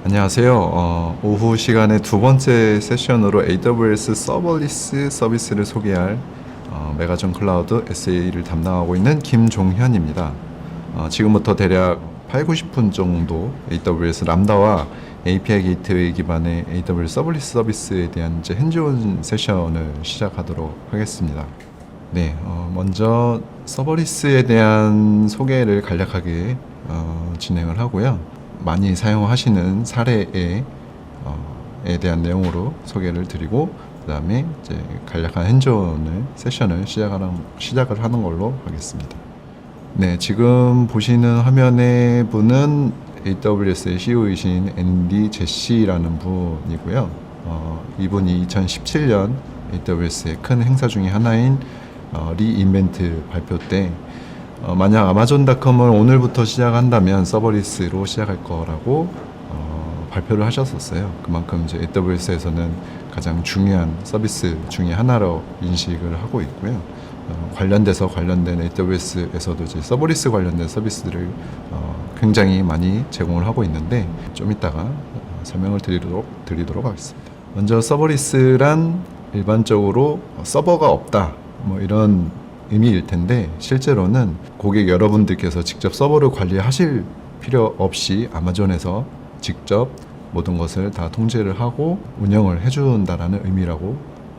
안녕하세요. 오후 시간에 두 번째 세션으로 AWS 서버리스 서비스를 소개할 메가존 클라우드 SA를 담당하고 있는 김종현입니다. 지금부터 대략 8, 90분 정도 AWS 람다와 API 게이트웨이 기반의 AWS 서버리스 서비스에 대한 이제 핸즈온 세션을 시작하도록 하겠습니다. 네, 먼저 서버리스에 대한 소개를 간략하게 진행을 하고요. 많이 사용하시는 사례에 대한 내용으로 소개를 드리고 그 다음에 이제 간략한 핸즈온을 세션을 시작을 하는 걸로 하겠습니다. 네, 지금 보시는 화면의 분은 AWS의 CEO이신 앤디 제시라는 분이고요. 이분이 2017년 AWS의 큰 행사 중에 하나인 리인벤트 발표 때 만약 아마존닷컴을 오늘부터 시작한다면 서버리스로 시작할 거라고 발표를 하셨었어요. 그만큼 이제 AWS에서는 가장 중요한 서비스 중에 하나로 인식을 하고 있고요. 관련된 AWS에서도 이제 서버리스 관련된 서비스들을 굉장히 많이 제공을 하고 있는데 좀 이따가 설명을 드리도록 하겠습니다. 먼저 서버리스란 일반적으로 서버가 없다 뭐 이런 의미일 텐데 실제로는 고객 여러분들께서 직접 서버를 관리하실 필요 없이 아마존에서 직접 모든 것을 다 통제를 하고 운영을 해준다라는 의미라고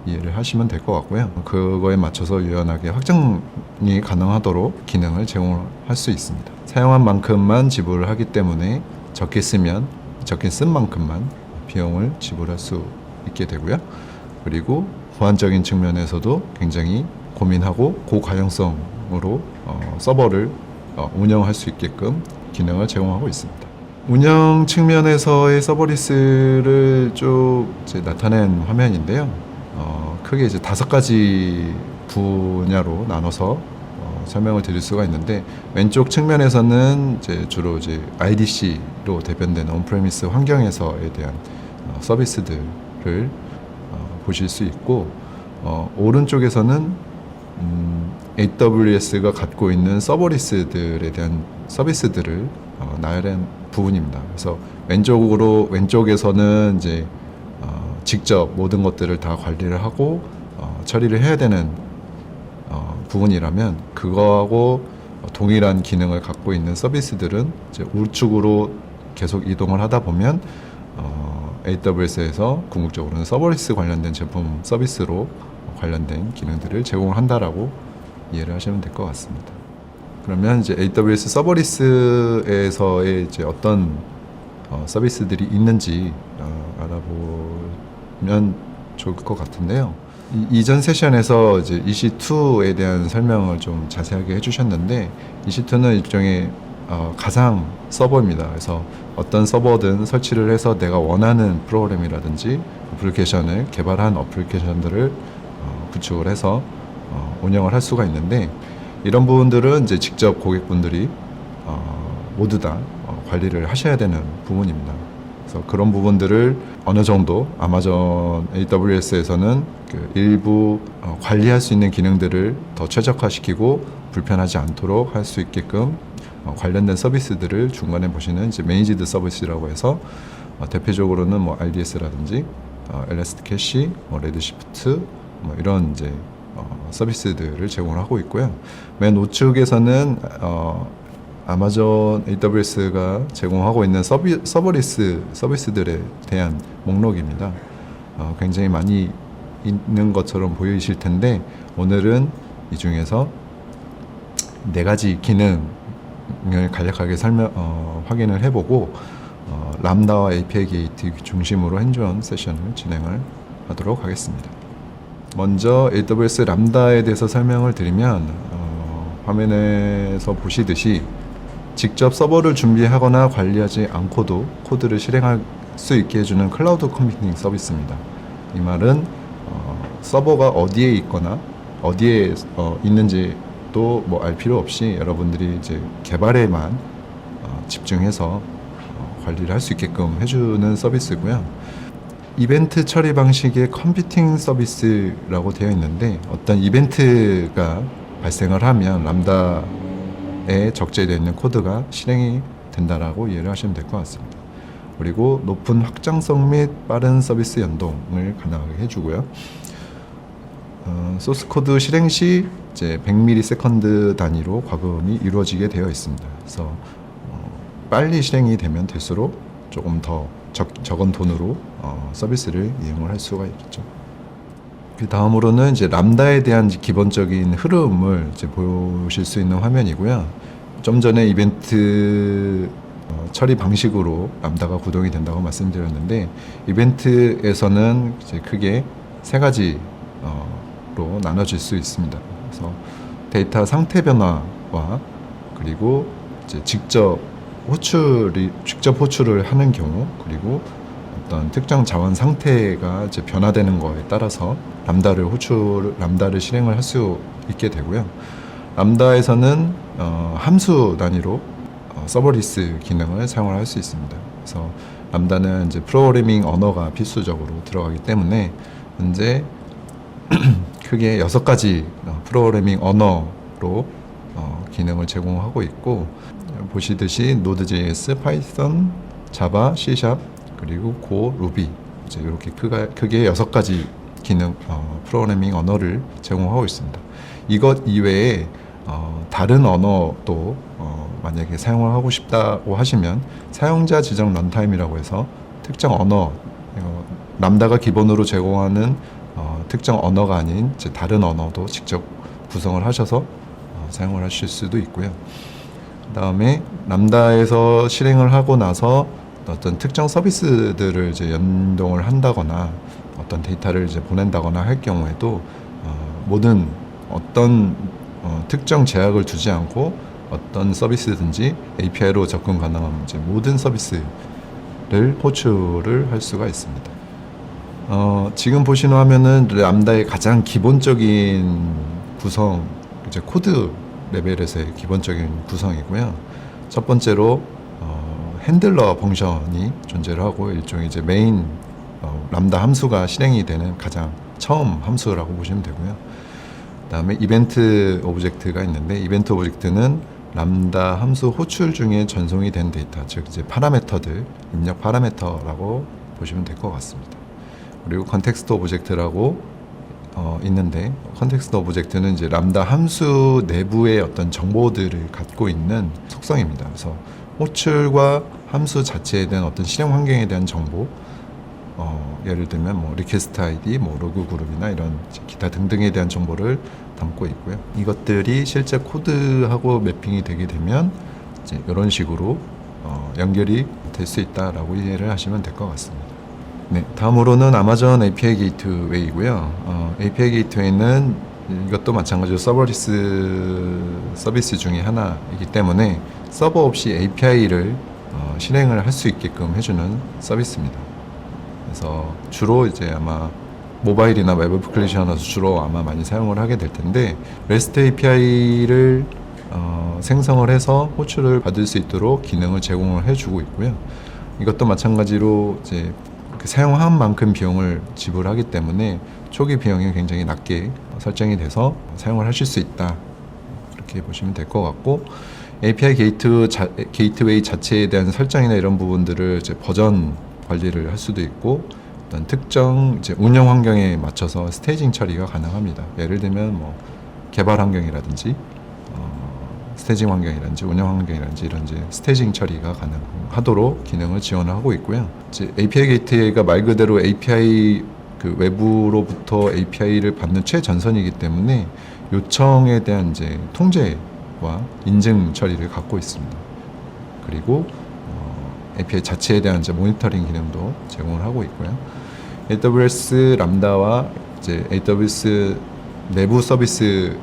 이해를 하시면 될 것 같고요. 그거에 맞춰서 유연하게 확장이 가능하도록 기능을 제공할 수 있습니다. 사용한 만큼만 지불을 하기 때문에 적게 쓴 만큼만 비용을 지불할 수 있게 되고요. 그리고 보안적인 측면에서도 굉장히 고민하고 고가용성으로 서버를 운영할 수 있게끔 기능을 제공하고 있습니다. 운영 측면에서의 서버리스를 쭉 이제 나타낸 화면인데요. 크게 이제 5가지 분야로 나눠서 설명을 드릴 수가 있는데 왼쪽 측면에서는 이제 주로 이제 IDC로 대변되는 온프레미스 환경에서에 대한 서비스들을 보실 수 있고 오른쪽에서는 AWS가 갖고 있는 서버리스들에 대한 서비스들을 나열한 부분입니다. 그래서 왼쪽에서는 이제 직접 모든 것들을 다 관리를 하고 처리를 해야 되는 부분이라면 그거하고 동일한 기능을 갖고 있는 서비스들은 이제 우측으로 계속 이동을 하다 보면 AWS에서 궁극적으로는 서버리스 관련된 제품 서비스로 관련된 기능들을 제공한다라고 이해를 하시면 될 것 같습니다. 그러면 이제 AWS 서버리스에서의 이제 어떤 서비스들이 있는지 알아보면 좋을 것 같은데요. 이전 세션에서 이제 EC2에 대한 설명을 좀 자세하게 해주셨는데 EC2는 일종의 가상 서버입니다. 그래서 어떤 서버든 설치를 해서 내가 원하는 프로그램이라든지 애플리케이션을 개발한 애플리케이션들을 구축을 해서 운영을 할 수가 있는데 이런 부분들은 이제 직접 고객분들이 모두 다 관리를 하셔야 되는 부분입니다. 그래서 그런 부분들을 어느 정도 아마존 AWS에서는 그 일부 관리할 수 있는 기능들을 더 최적화시키고 불편하지 않도록 할 수 있게끔 관련된 서비스들을 중간에 보시는 이제 매니지드 서비스라고 해서 대표적으로는 뭐 RDS라든지 엘라스틱 캐시, 레드시프트 이런 이제 서비스들을 제공을 하고 있고요. 맨 우측에서는 아마존 AWS가 제공하고 있는 서버리스 서비스들에 대한 목록입니다. 굉장히 많이 있는 것처럼 보이실 텐데 오늘은 이 중에서 4가지 기능을 간략하게 확인을 해보고 람다와 API 게이트 중심으로 핸즈온 세션을 진행을 하도록 하겠습니다. 먼저 AWS 람다에 대해서 설명을 드리면 화면에서 보시듯이 직접 서버를 준비하거나 관리하지 않고도 코드를 실행할 수 있게 해주는 클라우드 컴퓨팅 서비스입니다. 이 말은 서버가 어디에 있거나 어디에 있는지도 뭐 알 필요 없이 여러분들이 이제 개발에만 집중해서 관리를 할 수 있게끔 해주는 서비스고요. 이벤트 처리 방식의 컴퓨팅 서비스라고 되어 있는데 어떤 이벤트가 발생을 하면 람다에 적재되어 있는 코드가 실행이 된다라고 이해를 하시면 될 것 같습니다. 그리고 높은 확장성 및 빠른 서비스 연동을 가능하게 해주고요. 소스 코드 실행 시 이제 100ms 단위로 과금이 이루어지게 되어 있습니다. 그래서 빨리 실행이 되면 될수록 조금 더 적은 돈으로 서비스를 이용을 할 수가 있겠죠. 그 다음으로는 이제 람다에 대한 기본적인 흐름을 이제 보실 수 있는 화면이고요. 좀 전에 이벤트 처리 방식으로 람다가 구동이 된다고 말씀드렸는데, 이벤트에서는 이제 크게 세 가지로 나눠질 수 있습니다. 그래서 데이터 상태 변화와 그리고 이제 직접 호출을 하는 경우, 그리고 어떤 특정 자원 상태가 이제 변화되는 거에 따라서 람다를 실행을 할 수 있게 되고요. 람다에서는 함수 단위로 서버리스 기능을 사용을 할 수 있습니다. 그래서 람다는 이제 프로그래밍 언어가 필수적으로 들어가기 때문에 현재 크게 6가지 프로그래밍 언어로 기능을 제공하고 있고, 보시듯이 Node.js, Python, Java, C# 그리고 Go, Ruby, 이제 이렇게 크게 6가지 기능 프로그래밍 언어를 제공하고 있습니다. 이것 이외에 다른 언어도 만약에 사용을 하고 싶다고 하시면 사용자 지정 런타임이라고 해서 특정 언어, 람다가 기본으로 제공하는 특정 언어가 아닌 이제 다른 언어도 직접 구성을 하셔서 사용을 하실 수도 있고요. 그 다음에 람다에서 실행을 하고 나서 어떤 특정 서비스들을 이제 연동을 한다거나 어떤 데이터를 이제 보낸다거나 할 경우에도 모든 어떤 특정 제약을 두지 않고 어떤 서비스든지 API로 접근 가능한 이제 모든 서비스를 호출을 할 수가 있습니다. 지금 보시는 화면은 람다의 가장 기본적인 구성, 이제 코드 레벨에서의 기본적인 구성이고요. 첫 번째로 핸들러 펑션이 존재를 하고, 일종의 이제 메인 람다 함수가 실행이 되는 가장 처음 함수라고 보시면 되고요. 그다음에 이벤트 오브젝트가 있는데, 이벤트 오브젝트는 람다 함수 호출 중에 전송이 된 데이터, 즉 이제 파라메터들, 입력 파라메터라고 보시면 될 것 같습니다. 그리고 컨텍스트 오브젝트라고 있는데, 컨텍스트 오브젝트는 이제 람다 함수 내부의 어떤 정보들을 갖고 있는 속성입니다. 그래서 호출과 함수 자체에 대한 어떤 실행 환경에 대한 정보, 예를 들면 뭐 리퀘스트 아이디, 뭐 로그 그룹이나 이런 기타 등등에 대한 정보를 담고 있고요. 이것들이 실제 코드하고 매핑이 되게 되면 이제 이런 식으로 연결이 될 수 있다라고 이해를 하시면 될 것 같습니다. 네, 다음으로는 아마존 API 게이트웨이고요. API 게이트웨이는 이것도 마찬가지로 서버리스 서비스 중에 하나이기 때문에 서버 없이 API를 실행을 할 수 있게끔 해주는 서비스입니다. 그래서 주로 이제 아마 모바일이나 웹 애플리케이션에서 주로 아마 많이 사용을 하게 될 텐데, REST API를 생성을 해서 호출을 받을 수 있도록 기능을 제공을 해주고 있고요. 이것도 마찬가지로 이제 사용한 만큼 비용을 지불하기 때문에 초기 비용이 굉장히 낮게 설정이 돼서 사용을 하실 수 있다, 그렇게 보시면 될 것 같고, API 게이트웨이 자체에 대한 설정이나 이런 부분들을 이제 버전 관리를 할 수도 있고, 어떤 특정 이제 운영 환경에 맞춰서 스테이징 처리가 가능합니다. 예를 들면 뭐 개발 환경이라든지 스테이징 환경이라든지 운영 환경이라든지 이런 이제 스테이징 처리가 가능하도록 기능을 지원하고 있고요. 이제 API 게이트웨이가 말 그대로 API 그 외부로부터 API를 받는 최전선이기 때문에 요청에 대한 이제 통제와 인증 처리를 갖고 있습니다. 그리고 API 자체에 대한 이제 모니터링 기능도 제공을 하고 있고요. AWS 람다와 이제 AWS 내부 서비스,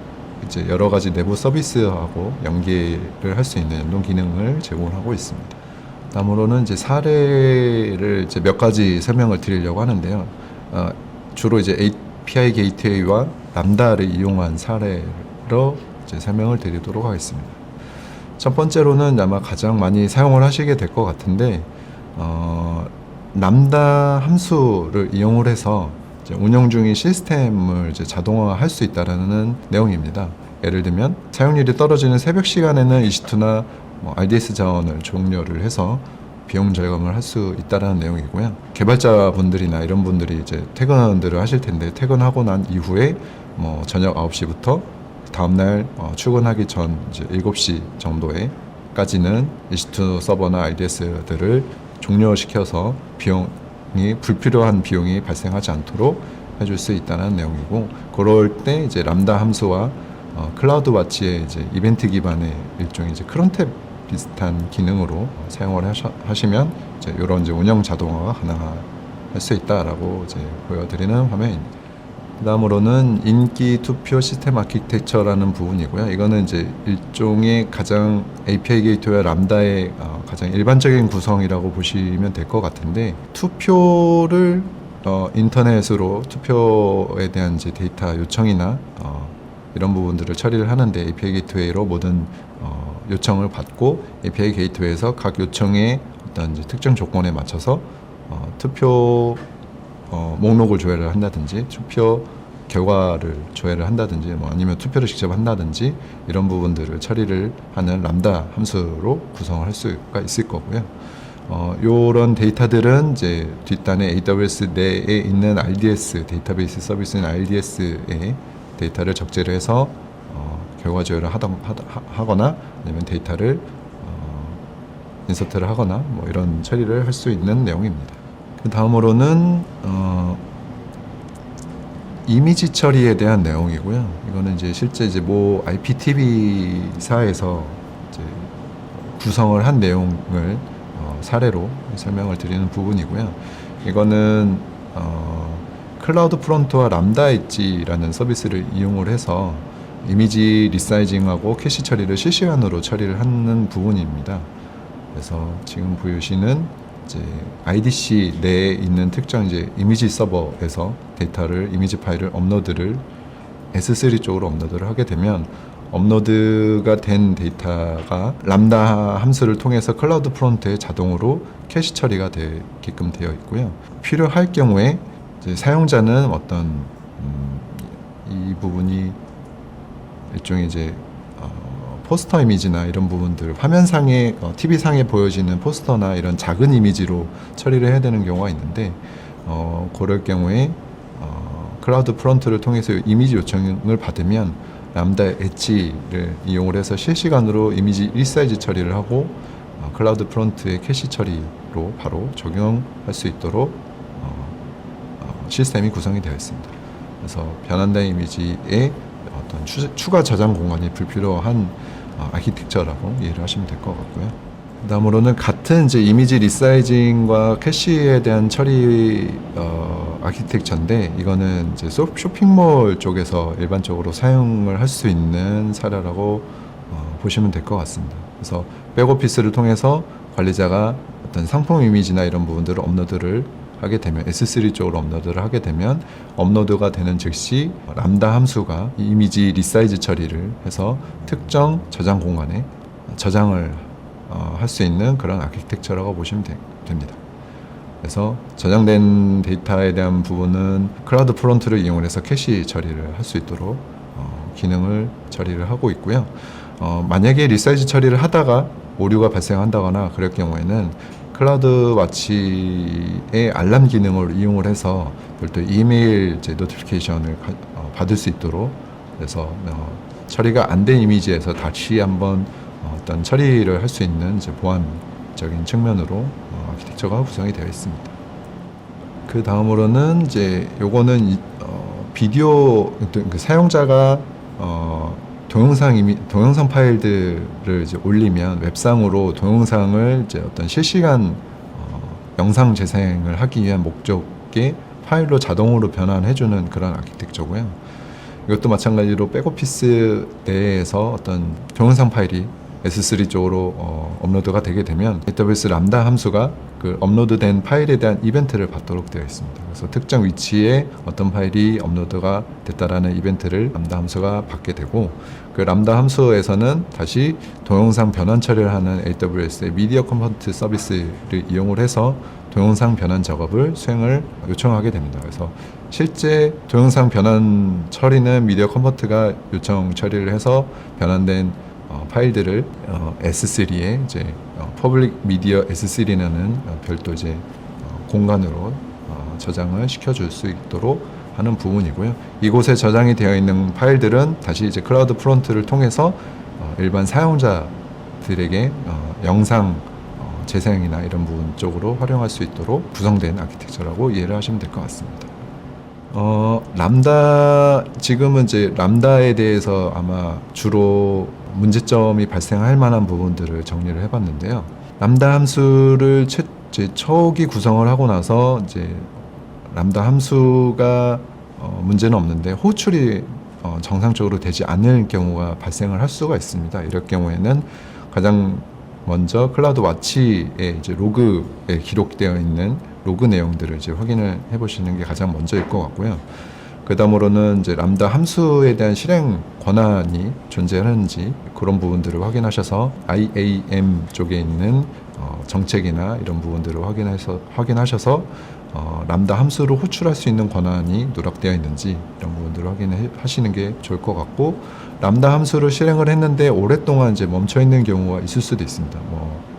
이제 여러 가지 내부 서비스하고 연계를 할 수 있는 연동 기능을 제공을 하고 있습니다. 다음으로는 이제 사례를 이제 몇 가지 설명을 드리려고 하는데요. 주로 이제 API 게이트웨이와 람다를 이용한 사례로 이제 설명을 드리도록 하겠습니다. 첫 번째로는 아마 가장 많이 사용을 하시게 될 것 같은데, 람다 함수를 이용을 해서 이제 운영 중인 시스템을 이제 자동화할 수 있다는 내용입니다. 예를 들면 사용률이 떨어지는 새벽 시간에는 EC2나 RDS 자원을 종료를 해서 비용 절감을 할 수 있다라는 내용이고요. 개발자분들이나 이런 분들이 이제 퇴근들을 하실 텐데 퇴근하고 난 이후에 뭐 저녁 9시부터 다음날 출근하기 전 이제 7시 정도에까지는 EC2 서버나 IDS들을 종료시켜서 비용이 불필요한 비용이 발생하지 않도록 해줄 수 있다는 내용이고, 그럴 때 이제 람다 함수와 클라우드 와치의 이제 이벤트 기반의 일종의 이제 크론탭 비슷한 기능으로 사용을 하시면 이제 이런 이제 운영 자동화가 가능할 수 있다라고 이제 보여드리는 화면입니다. 그다음으로는 인기 투표 시스템 아키텍처라는 부분이고요. 이거는 이제 일종의 가장 API 게이트웨이와 람다의 가장 일반적인 구성이라고 보시면 될 것 같은데, 투표를 인터넷으로 투표에 대한 이제 데이터 요청이나 이런 부분들을 처리를 하는데 API 게이트웨이로 모든 요청을 받고 API 게이트웨이에서 각 요청의 어떤 이제 특정 조건에 맞춰서 투표 목록을 조회를 한다든지 투표 결과를 조회를 한다든지 뭐 아니면 투표를 직접 한다든지 이런 부분들을 처리를 하는 람다 함수로 구성을 할 수가 있을 거고요. 요런 데이터들은 이제 뒷단에 AWS 내에 있는 RDS 데이터베이스 서비스인 RDS에 데이터를 적재를 해서 결과 조회를 하거나 아니면 데이터를 인서트를 하거나 뭐 이런 처리를 할 수 있는 내용입니다. 그 다음으로는 이미지 처리에 대한 내용이고요. 이거는 이제 실제 이제 모 IPTV사에서 이제 구성을 한 내용을 사례로 설명을 드리는 부분이고요. 이거는 클라우드 프론트와 람다 엣지라는 서비스를 이용을 해서 이미지 리사이징하고 캐시 처리를 실시간으로 처리를 하는 부분입니다. 그래서 지금 보시는 이제 IDC 내에 있는 특정 이제 이미지 서버에서 데이터를 이미지 파일을 업로드를 S3 쪽으로 업로드를 하게 되면 업로드가 된 데이터가 람다 함수를 통해서 클라우드 프론트에 자동으로 캐시 처리가 되게끔 되어 있고요. 필요할 경우에 이제 사용자는 어떤 이 부분이 일종의 이제 포스터 이미지나 이런 부분들 화면상에 TV상에 보여지는 포스터나 이런 작은 이미지로 처리를 해야 되는 경우가 있는데 그럴 경우에 클라우드 프론트를 통해서 이미지 요청을 받으면 람다 엣지를 이용을 해서 실시간으로 이미지 리사이즈 처리를 하고 클라우드 프론트의 캐시 처리로 바로 적용할 수 있도록 시스템이 구성이 되어 있습니다. 그래서 변환된 이미지에 어떤 추가 저장 공간이 불필요한 아키텍처라고 이해를 하시면 될 것 같고요. 그다음으로는 같은 이제 이미지 리사이징과 캐시에 대한 처리 아키텍처인데 이거는 이제 쇼핑몰 쪽에서 일반적으로 사용을 할 수 있는 사례라고 보시면 될 것 같습니다. 그래서 백오피스를 통해서 관리자가 어떤 상품 이미지나 이런 부분들을 업로드를 하게 되면 S3 쪽으로 업로드를 하게 되면 업로드가 되는 즉시 람다 함수가 이미지 리사이즈 처리를 해서 특정 저장 공간에 저장을 할 수 있는 그런 아키텍처라고 보시면 됩니다. 그래서 저장된 데이터에 대한 부분은 클라우드 프론트를 이용을 해서 캐시 처리를 할 수 있도록 기능을 처리를 하고 있고요. 만약에 리사이즈 처리를 하다가 오류가 발생한다거나 그럴 경우에는 클라우드 와치의 알람 기능을 이용을 해서 별도 이메일 이제 노티피케이션을 받을 수 있도록 그래서 처리가 안 된 이미지에서 다시 한번 어떤 처리를 할 수 있는 이제 보안적인 측면으로 아키텍처가 구성이 되어 있습니다. 그 다음으로는 이제 요거는 비디오 그 사용자가 동영상 파일들을 이제 올리면 웹상으로 동영상을 이제 어떤 실시간 영상 재생을 하기 위한 목적의 파일로 자동으로 변환해주는 그런 아키텍처고요. 이것도 마찬가지로 백오피스 내에서 어떤 동영상 파일이 S3 쪽으로 업로드가 되게 되면 AWS 람다 함수가 그 업로드된 파일에 대한 이벤트를 받도록 되어 있습니다. 그래서 특정 위치에 어떤 파일이 업로드가 됐다라는 이벤트를 람다 함수가 받게 되고 그 람다 함수에서는 다시 동영상 변환 처리를 하는 AWS의 미디어 컨버트 서비스를 이용을 해서 동영상 변환 작업을 수행을 요청하게 됩니다. 그래서 실제 동영상 변환 처리는 미디어 컨버트가 요청 처리를 해서 변환된 파일들을 S3에 이제 퍼블릭 미디어 S3라는 별도 이제 공간으로 저장을 시켜줄 수 있도록 하는 부분이고요. 이곳에 저장이 되어 있는 파일들은 다시 이제 클라우드 프론트를 통해서 일반 사용자들에게 영상 재생이나 이런 부분 쪽으로 활용할 수 있도록 구성된 아키텍처라고 이해를 하시면 될 것 같습니다. 람다, 지금은 이제 람다에 대해서 아마 주로 문제점이 발생할 만한 부분들을 정리를 해봤는데요. 람다 함수를 이제 초기 구성을 하고 나서 이제 람다 함수가 문제는 없는데 호출이 정상적으로 되지 않을 경우가 발생을 할 수가 있습니다. 이럴 경우에는 가장 먼저 클라우드 와치에 이제 로그에 기록되어 있는 로그 내용들을 이제 확인을 해보시는 게 가장 먼저일 것 같고요. 그 다음으로는 이제 람다 함수에 대한 실행 권한이 존재하는지 그런 부분들을 확인하셔서 IAM 쪽에 있는 정책이나 이런 부분들을 확인하셔서 람다 함수를 호출할 수 있는 권한이 누락되어 있는지 이런 부분들을 확인하시는 게 좋을 것 같고, 람다 함수를 실행을 했는데 오랫동안 이제 멈춰 있는 경우가 있을 수도 있습니다.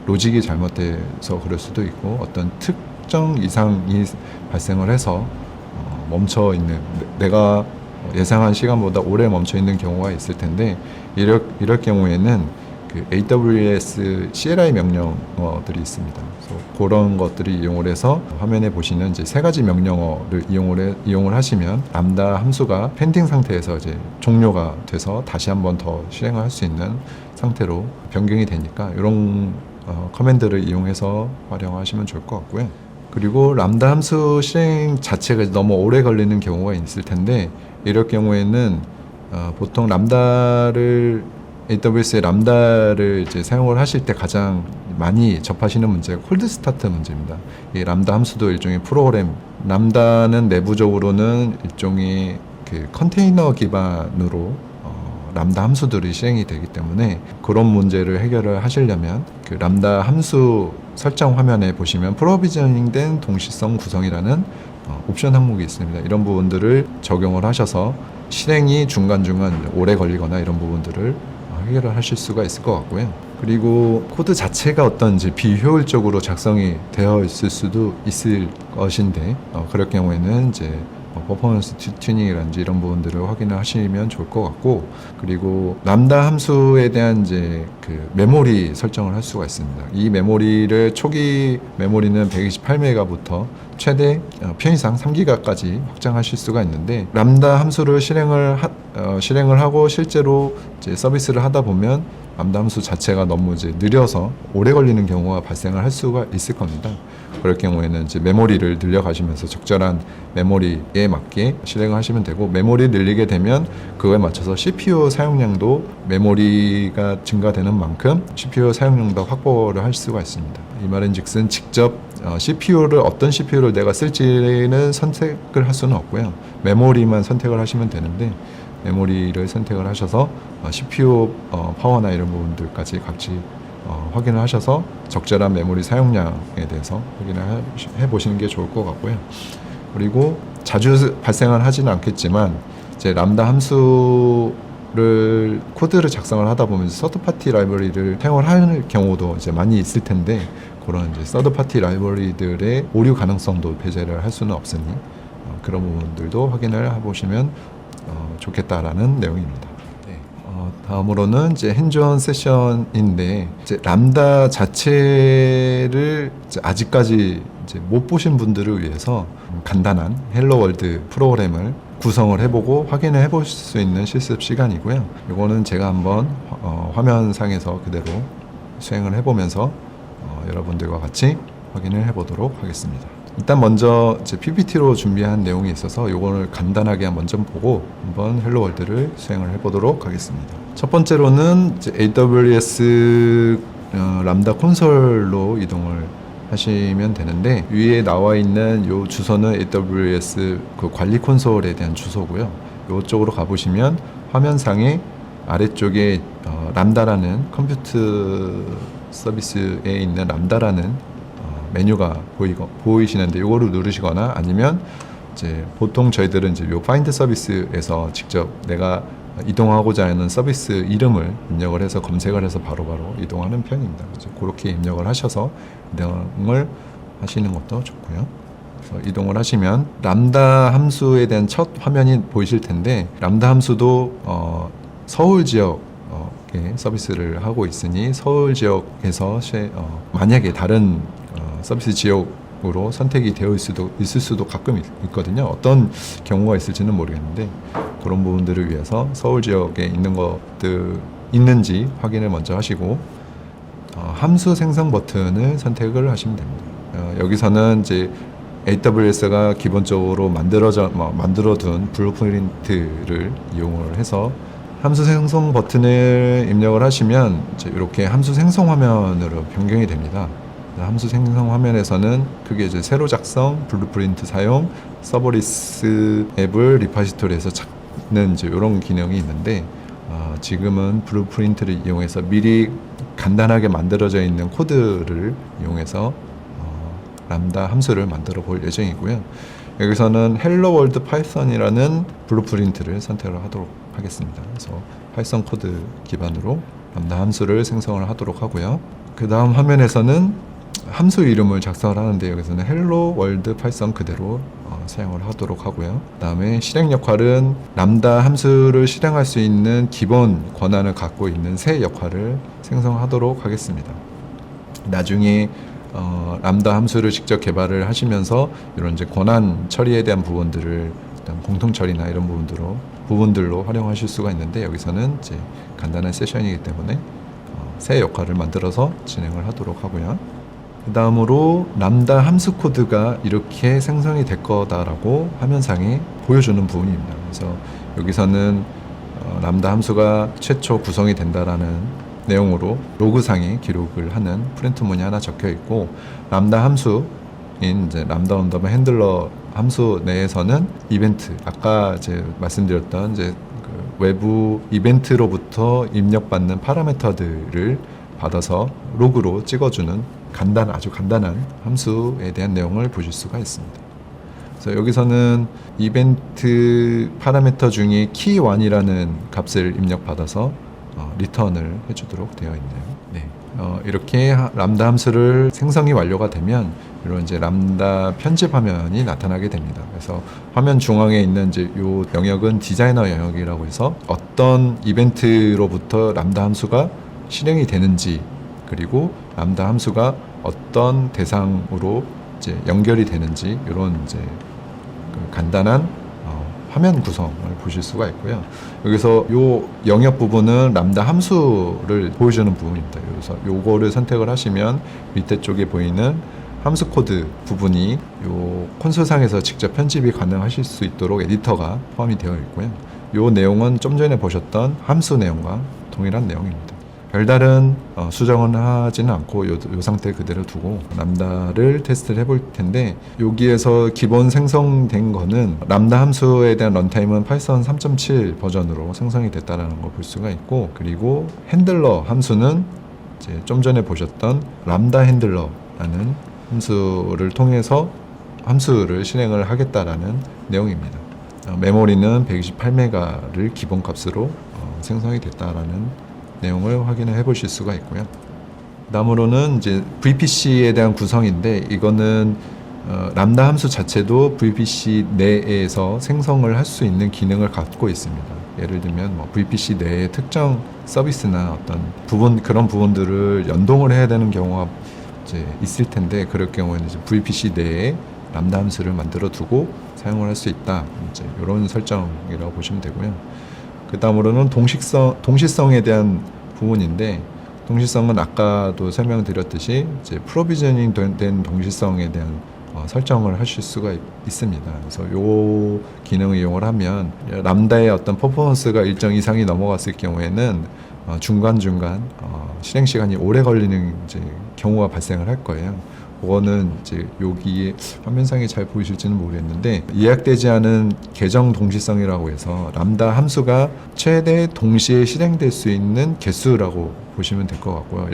로직이 잘못돼서 그럴 수도 있고 어떤 특정 이상이 발생을 해서 멈춰 있는, 내가 예상한 시간보다 오래 멈춰 있는 경우가 있을 텐데 이럴 경우에는 그 AWS CLI 명령어들이 있습니다. 그래서 그런 것들을 이용을 해서 화면에 보시는 이제 세 가지 명령어를 이용을 하시면 람다 함수가 펜딩 상태에서 이제 종료가 돼서 다시 한번 더 실행을 할 수 있는 상태로 변경이 되니까 이런 커맨드를 이용해서 활용하시면 좋을 것 같고요. 그리고 람다 함수 실행 자체가 너무 오래 걸리는 경우가 있을 텐데 이럴 경우에는 보통 AWS의 람다를 이제 사용을 하실 때 가장 많이 접하시는 문제가 콜드 스타트 문제입니다. 이 람다 함수도 일종의 프로그램, 람다는 내부적으로는 일종의 그 컨테이너 기반으로 람다 함수들이 실행이 되기 때문에 그런 문제를 해결을 하시려면 그 람다 함수 설정 화면에 보시면 프로비저닝된 동시성 구성이라는 옵션 항목이 있습니다. 이런 부분들을 적용을 하셔서 실행이 중간중간 오래 걸리거나 이런 부분들을 해결을 하실 수가 있을 것 같고요. 그리고 코드 자체가 어떤 이제 비효율적으로 작성이 되어 있을 수도 있을 것인데 그럴 경우에는 이제 퍼포먼스 튜닝이라든지 이런 부분들을 확인을 하시면 좋을 것 같고, 그리고 람다 함수에 대한 이제 그 메모리 설정을 할 수가 있습니다. 이 메모리를 초기 메모리는 128메가부터 최대 편의상 3기가까지 확장하실 수가 있는데 람다 함수를 실행을 하고 실제로 이제 서비스를 하다 보면 람다 함수 자체가 너무 이제 느려서 오래 걸리는 경우가 발생을 할 수가 있을 겁니다. 그럴 경우에는 이제 메모리를 늘려가시면서 적절한 메모리에 맞게 실행을 하시면 되고, 메모리 늘리게 되면 그거에 맞춰서 CPU 사용량도 메모리가 증가되는 만큼 CPU 사용량도 확보를 할 수가 있습니다. 이 말인즉슨 직접 어떤 CPU를 내가 쓸지는 선택을 할 수는 없고요. 메모리만 선택을 하시면 되는데 메모리를 선택을 하셔서 CPU 파워나 이런 부분들까지 같이 확인을 하셔서 적절한 메모리 사용량에 대해서 확인을 해보시는 게 좋을 것 같고요. 그리고 자주 발생을 하지는 않겠지만 이제 람다 함수를 코드를 작성을 하다 보면 서드파티 라이브러리를 사용을 하는 경우도 이제 많이 있을 텐데 그런 이제 서드파티 라이브러리들의 오류 가능성도 배제를 할 수는 없으니 그런 부분들도 확인을 해보시면 좋겠다라는 내용입니다. 다음으로는 이제 핸즈온 세션인데 이제 람다 자체를 이제 아직까지 이제 못 보신 분들을 위해서 간단한 헬로 월드 프로그램을 구성을 해보고 확인을 해볼 수 있는 실습 시간이고요. 이거는 제가 한번 화면상에서 그대로 수행을 해보면서 여러분들과 같이 확인을 해보도록 하겠습니다. 일단 먼저 이제 PPT로 준비한 내용이 있어서 이거를 간단하게 먼저 보고 한번 헬로 월드를 수행을 해보도록 하겠습니다. 첫 번째로는 이제 AWS 람다 콘솔로 이동을 하시면 되는데 위에 나와 있는 이 주소는 AWS 그 관리 콘솔에 대한 주소고요. 이쪽으로 가보시면 화면상에 아래쪽에 람다라는 컴퓨트 서비스에 있는 람다라는 메뉴가 보이시는데 이거를 누르시거나 아니면 이제 보통 저희들은 이제 요 파인드 서비스에서 직접 내가 이동하고자 하는 서비스 이름을 입력을 해서 검색을 해서 바로바로 이동하는 편입니다. 그래서 그렇게 입력을 하셔서 이동을 하시는 것도 좋고요. 그래서 이동을 하시면 람다 함수에 대한 첫 화면이 보이실 텐데, 람다 함수도 서울 지역에 서비스를 하고 있으니 서울 지역에서 만약에 다른 서비스 지역으로 선택이 되어 있을 수도 가끔 있거든요. 어떤 경우가 있을지는 모르겠는데, 그런 부분들을 위해서 서울 지역에 있는 것들 있는지 확인을 먼저 하시고 함수 생성 버튼을 선택을 하시면 됩니다. 여기서는 이제 AWS가 기본적으로 만들어둔 블루프린트를 이용을 해서 함수 생성 버튼을 입력을 하시면 이제 이렇게 함수 생성 화면으로 변경이 됩니다. 함수 생성 화면에서는 그게 이제 새로 작성, 블루프린트 사용, 서버리스 앱을 리파지토리해서 찾는 이제 이런 기능이 있는데, 지금은 블루프린트를 이용해서 미리 간단하게 만들어져 있는 코드를 이용해서 람다 함수를 만들어 볼 예정이고요. 여기서는 헬로 월드 파이썬이라는 블루프린트를 선택을 하도록 하겠습니다. 그래서 파이썬 코드 기반으로 람다 함수를 생성을 하도록 하고요. 그 다음 화면에서는 함수 이름을 작성을 하는데, 여기서는 헬로 월드 파이썬 그대로 사용을 하도록 하고요. 그 다음에 실행 역할은 람다 함수를 실행할 수 있는 기본 권한을 갖고 있는 새 역할을 생성하도록 하겠습니다. 나중에 람다 함수를 직접 개발을 하시면서 이런 이제 권한 처리에 대한 부분들을 일단 공통 처리나 이런 부분들로 활용하실 수가 있는데, 여기서는 이제 간단한 세션이기 때문에 새 역할을 만들어서 진행을 하도록 하고요. 그 다음으로 람다 함수 코드가 이렇게 생성이 될 거다라고 화면상에 보여주는 부분입니다. 그래서 여기서는 람다 함수가 최초 구성이 된다라는 내용으로 로그상에 기록을 하는 프린트문이 하나 적혀 있고, 람다 함수인 이제 람다 언더바 핸들러 함수 내에서는 이벤트, 아까 이제 말씀드렸던 이제 그 외부 이벤트로부터 입력받는 파라미터들을 받아서 로그로 찍어주는 아주 간단한 함수에 대한 내용을 보실 수가 있습니다. 그래서 여기서는 이벤트 파라미터 중에 key1이라는 값을 입력받아서 리턴을 해주도록 되어 있네요. 네. 이렇게 람다 함수를 생성이 완료가 되면 이런 이제 람다 편집 화면이 나타나게 됩니다. 그래서 화면 중앙에 있는 이제 요 영역은 디자이너 영역이라고 해서 어떤 이벤트로부터 람다 함수가 실행이 되는지, 그리고 람다 함수가 어떤 대상으로 이제 연결이 되는지, 이런 이제 그 간단한 화면 구성을 보실 수가 있고요. 여기서 요 영역 부분은 람다 함수를 보여주는 부분입니다. 그래서 요거를 선택을 하시면 밑에 쪽에 보이는 함수 코드 부분이 요 콘솔상에서 직접 편집이 가능하실 수 있도록 에디터가 포함이 되어 있고요. 요 내용은 좀 전에 보셨던 함수 내용과 동일한 내용입니다. 별다른 수정은 하지는 않고 요 상태 그대로 두고 람다를 테스트를 해볼 텐데, 여기에서 기본 생성된 거는 람다 함수에 대한 런타임은 파이썬 3.7 버전으로 생성이 됐다는 걸 볼 수가 있고, 그리고 핸들러 함수는 이제 좀 전에 보셨던 람다 핸들러라는 함수를 통해서 함수를 실행을 하겠다라는 내용입니다. 메모리는 128메가를 기본 값으로 생성이 됐다라는 내용을 확인해 보실 수가 있고요. 다음으로는 이제 VPC에 대한 구성인데, 이거는 람다 함수 자체도 VPC 내에서 생성을 할 수 있는 기능을 갖고 있습니다. 예를 들면 VPC 내에 특정 서비스나 어떤 그런 부분들을 연동을 해야 되는 경우가 이제 있을 텐데, 그럴 경우에는 이제 VPC 내에 람다 함수를 만들어 두고 사용을 할 수 있다, 이제 이런 설정이라고 보시면 되고요. 그 다음으로는 동시성에 대한 부분인데, 동시성은 아까도 설명드렸듯이 이제 프로비저닝 된 동시성에 대한 설정을 하실 수가 있습니다. 그래서 요 기능을 이용을 하면 람다의 어떤 퍼포먼스가 일정 이상이 넘어갔을 경우에는 중간중간 실행 시간이 오래 걸리는 이제 경우가 발생을 할 거예요. 그거는 이제 여기 화면상에 잘 보이실지는 모르겠는데, 예약되지 않은 계정 동시성이라고 해서 람다 함수가 최대 동시에 실행될 수 있는 개수라고 보시면 될 것 같고요.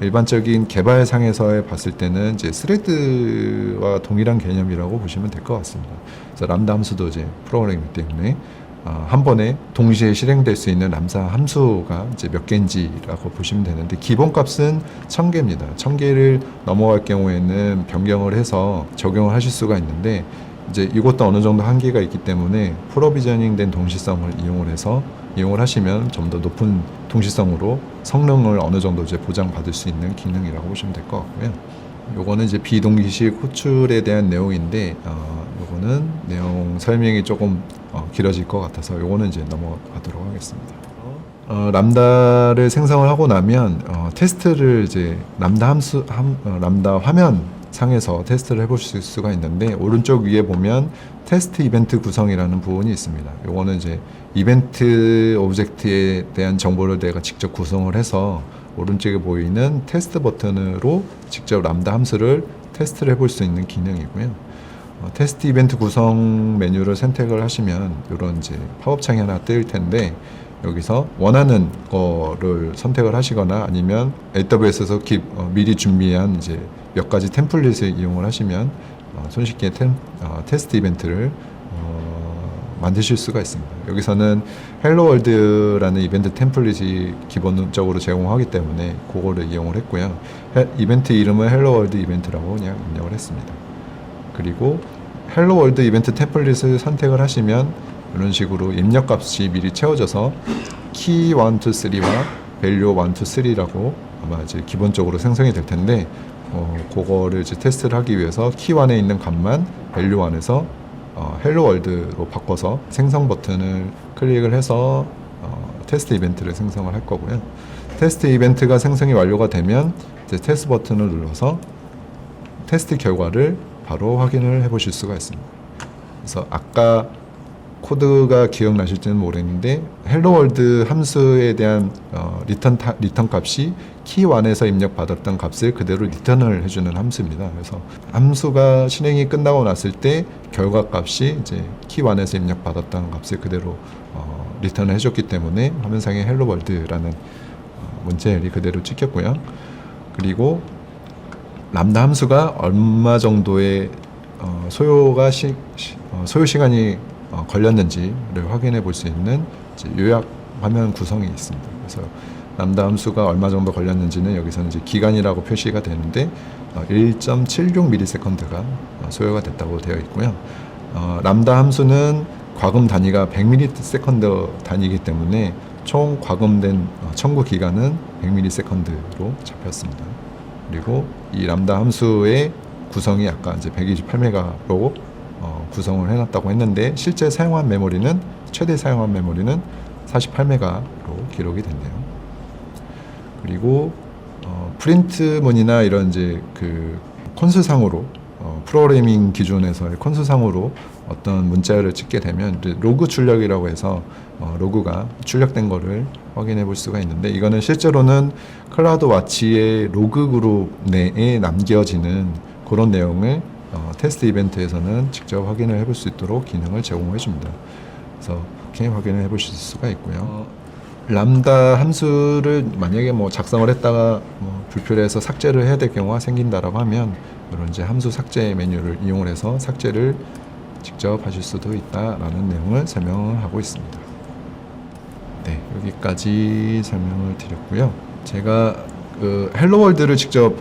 일반적인 개발상에서 봤을 때는 이제 스레드와 동일한 개념이라고 보시면 될 것 같습니다. 그래서 람다 함수도 이제 프로그램이기 때문에 한 번에 동시에 실행될 수 있는 람다 함수가 이제 몇 개인지라고 보시면 되는데, 기본 값은 1000개입니다. 1000개를 넘어갈 경우에는 변경을 해서 적용을 하실 수가 있는데, 이제 이것도 어느 정도 한계가 있기 때문에 프로비저닝된 동시성을 이용을 하시면 좀 더 높은 동시성으로 성능을 어느 정도 이제 보장받을 수 있는 기능이라고 보시면 될 것 같고요. 요거는 이제 비동기식 호출에 대한 내용인데, 요거는 내용 설명이 조금 길어질 것 같아서 요거는 이제 넘어가도록 하겠습니다. 람다를 생성을 하고 나면 테스트를 이제 람다 화면 상에서 테스트를 해보실 수가 있는데, 오른쪽 위에 보면 테스트 이벤트 구성이라는 부분이 있습니다. 요거는 이제 이벤트 오브젝트에 대한 정보를 내가 직접 구성을 해서 오른쪽에 보이는 테스트 버튼으로 직접 람다 함수를 테스트를 해볼 수 있는 기능이고요. 테스트 이벤트 구성 메뉴를 선택을 하시면 이런 이제 팝업 창이 하나 뜨일 텐데, 여기서 원하는 거를 선택을 하시거나 아니면 AWS에서 미리 준비한 이제 몇 가지 템플릿을 이용을 하시면 손쉽게 테스트 이벤트를 만드실 수가 있습니다. 여기서는 헬로 월드라는 이벤트 템플릿이 기본적으로 제공하기 때문에 그거를 이용을 했고요. 이벤트 이름은 헬로 월드 이벤트라고 그냥 입력을 했습니다. 그리고 헬로 월드 이벤트 템플릿을 선택을 하시면 이런 식으로 입력 값이 미리 채워져서 key 1, 2, 3와 value 1, 2, 3라고 아마 이제 기본적으로 생성이 될 텐데, 그거를 이제 테스트를 하기 위해서 key 1에 있는 값만 value 1에서 헬로 월드로 바꿔서 생성 버튼을 클릭을 해서 테스트 이벤트를 생성을 할 거고요. 테스트 이벤트가 생성이 완료가 되면 이제 테스트 버튼을 눌러서 테스트 결과를 바로 확인을 해 보실 수가 있습니다. 그래서 아까 코드가 기억나실지는 모르겠는데, 헬로 월드 함수에 대한 리턴 값이 key1에서 입력받았던 값을 그대로 리턴을 해주는 함수입니다. 그래서 함수가 실행이 끝나고 났을 때 결과 값이 이제 key1에서 입력받았던 값을 그대로 리턴을 해줬기 때문에 화면상에 헬로 월드라는 문자열이 그대로 찍혔고요. 그리고 람다 함수가 얼마 정도의 소요 시간이 걸렸는지를 확인해 볼 수 있는 요약 화면 구성이 있습니다. 그래서 람다 함수가 얼마 정도 걸렸는지는 여기서는 이제 기간이라고 표시가 되는데 1.76ms가 소요가 됐다고 되어 있고요. 람다 함수는 과금 단위가 100ms 단위이기 때문에 총 과금된 청구 기간은 100ms로 잡혔습니다. 그리고 이 람다 함수의 구성이 아까 이제 128메가로 구성을 해놨다고 했는데, 실제 사용한 메모리는 최대 사용한 메모리는 48메가로 기록이 됐네요. 그리고 프린트문이나 이런 이제 그 콘솔상으로 프로그래밍 기준에서의 콘솔상으로 어떤 문자열을 찍게 되면 로그 출력이라고 해서 로그가 출력된 거를 확인해 볼 수가 있는데, 이거는 실제로는 클라우드 와치의 로그 그룹 내에 남겨지는 그런 내용을 테스트 이벤트에서는 직접 확인을 해볼 수 있도록 기능을 제공해 줍니다. 그래서 이렇게 확인을 해 보실 수가 있고요. 람다 함수를 만약에 뭐 작성을 했다가 불필요해서 삭제를 해야 될 경우가 생긴다라고 하면 이런 이제 함수 삭제 메뉴를 이용을 해서 삭제를 직접 하실 수도 있다라는 내용을 설명을 하고 있습니다. 네, 여기까지 설명을 드렸고요. 제가 헬로 월드를 직접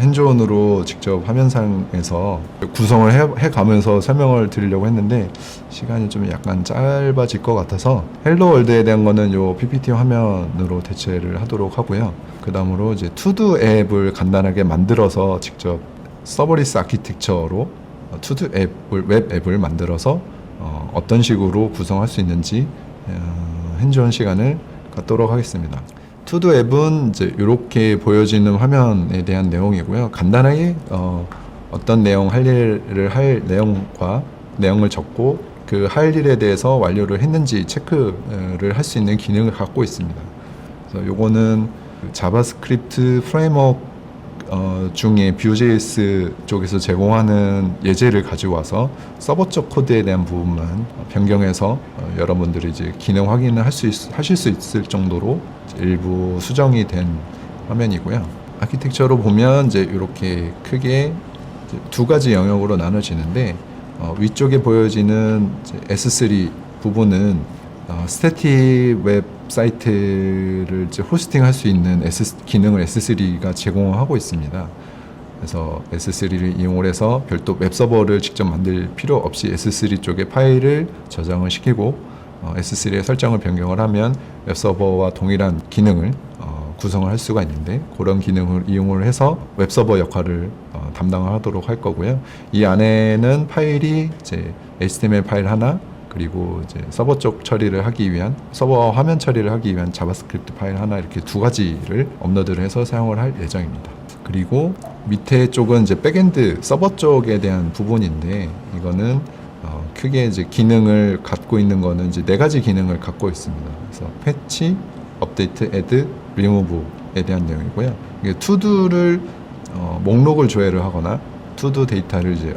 핸즈온으로 직접 화면상에서 구성을 해가면서 설명을 드리려고 했는데 시간이 좀 약간 짧아질 것 같아서 헬로 월드에 대한 거는 요 PPT 화면으로 대체를 하도록 하고요. 그 다음으로 이제 투두 앱을 간단하게 만들어서 직접 서버리스 아키텍처로 투두 앱을 웹 앱을 만들어서 어떤 식으로 구성할 수 있는지 핸즈온 시간을 갖도록 하겠습니다. 투두 앱은 이제 이렇게 보여지는 화면에 대한 내용이고요. 간단하게 어떤 내용 할 일을 할 내용을 적고 그 할 일에 대해서 완료를 했는지 체크를 할 수 있는 기능을 갖고 있습니다. 그래서 요거는 자바스크립트 프레임워크 중에 Vue.js 쪽에서 제공하는 예제를 가져와서 서버 쪽 코드에 대한 부분만 변경해서 여러분들이 이제 기능 확인을 하실 수 있을 정도로 일부 수정이 된 화면이고요. 아키텍처로 보면 이제 이렇게 크게 두 가지 영역으로 나눠지는데 위쪽에 보여지는 이제 S3 부분은 스태틱 웹사이트를 이제 호스팅할 수 있는 기능을 S3가 제공하고 있습니다. 그래서 S3를 이용을 해서 별도 웹서버를 직접 만들 필요 없이 S3 쪽에 파일을 저장을 시키고 S3의 설정을 변경을 하면 웹서버와 동일한 기능을 구성을 할 수가 있는데, 그런 기능을 이용을 해서 웹서버 역할을 담당하도록 할 거고요. 이 안에는 파일이 이제 HTML 파일 하나, 그리고 이제 서버 쪽 처리를 하기 위한, 서버 화면 처리를 하기 위한 자바스크립트 파일 하나, 이렇게 두 가지를 업로드를 해서 사용을 할 예정입니다. 그리고 밑에 쪽은 이제 백엔드 서버 쪽에 대한 부분인데, 이거는 크게 이제 기능을 갖고 있는 거는 이제 네 가지 기능을 갖고 있습니다. 그래서 패치, 업데이트, 애드, 리무브에 대한 내용이고요. 이게 투두를 목록을 조회를 하거나 투두 데이터를 이제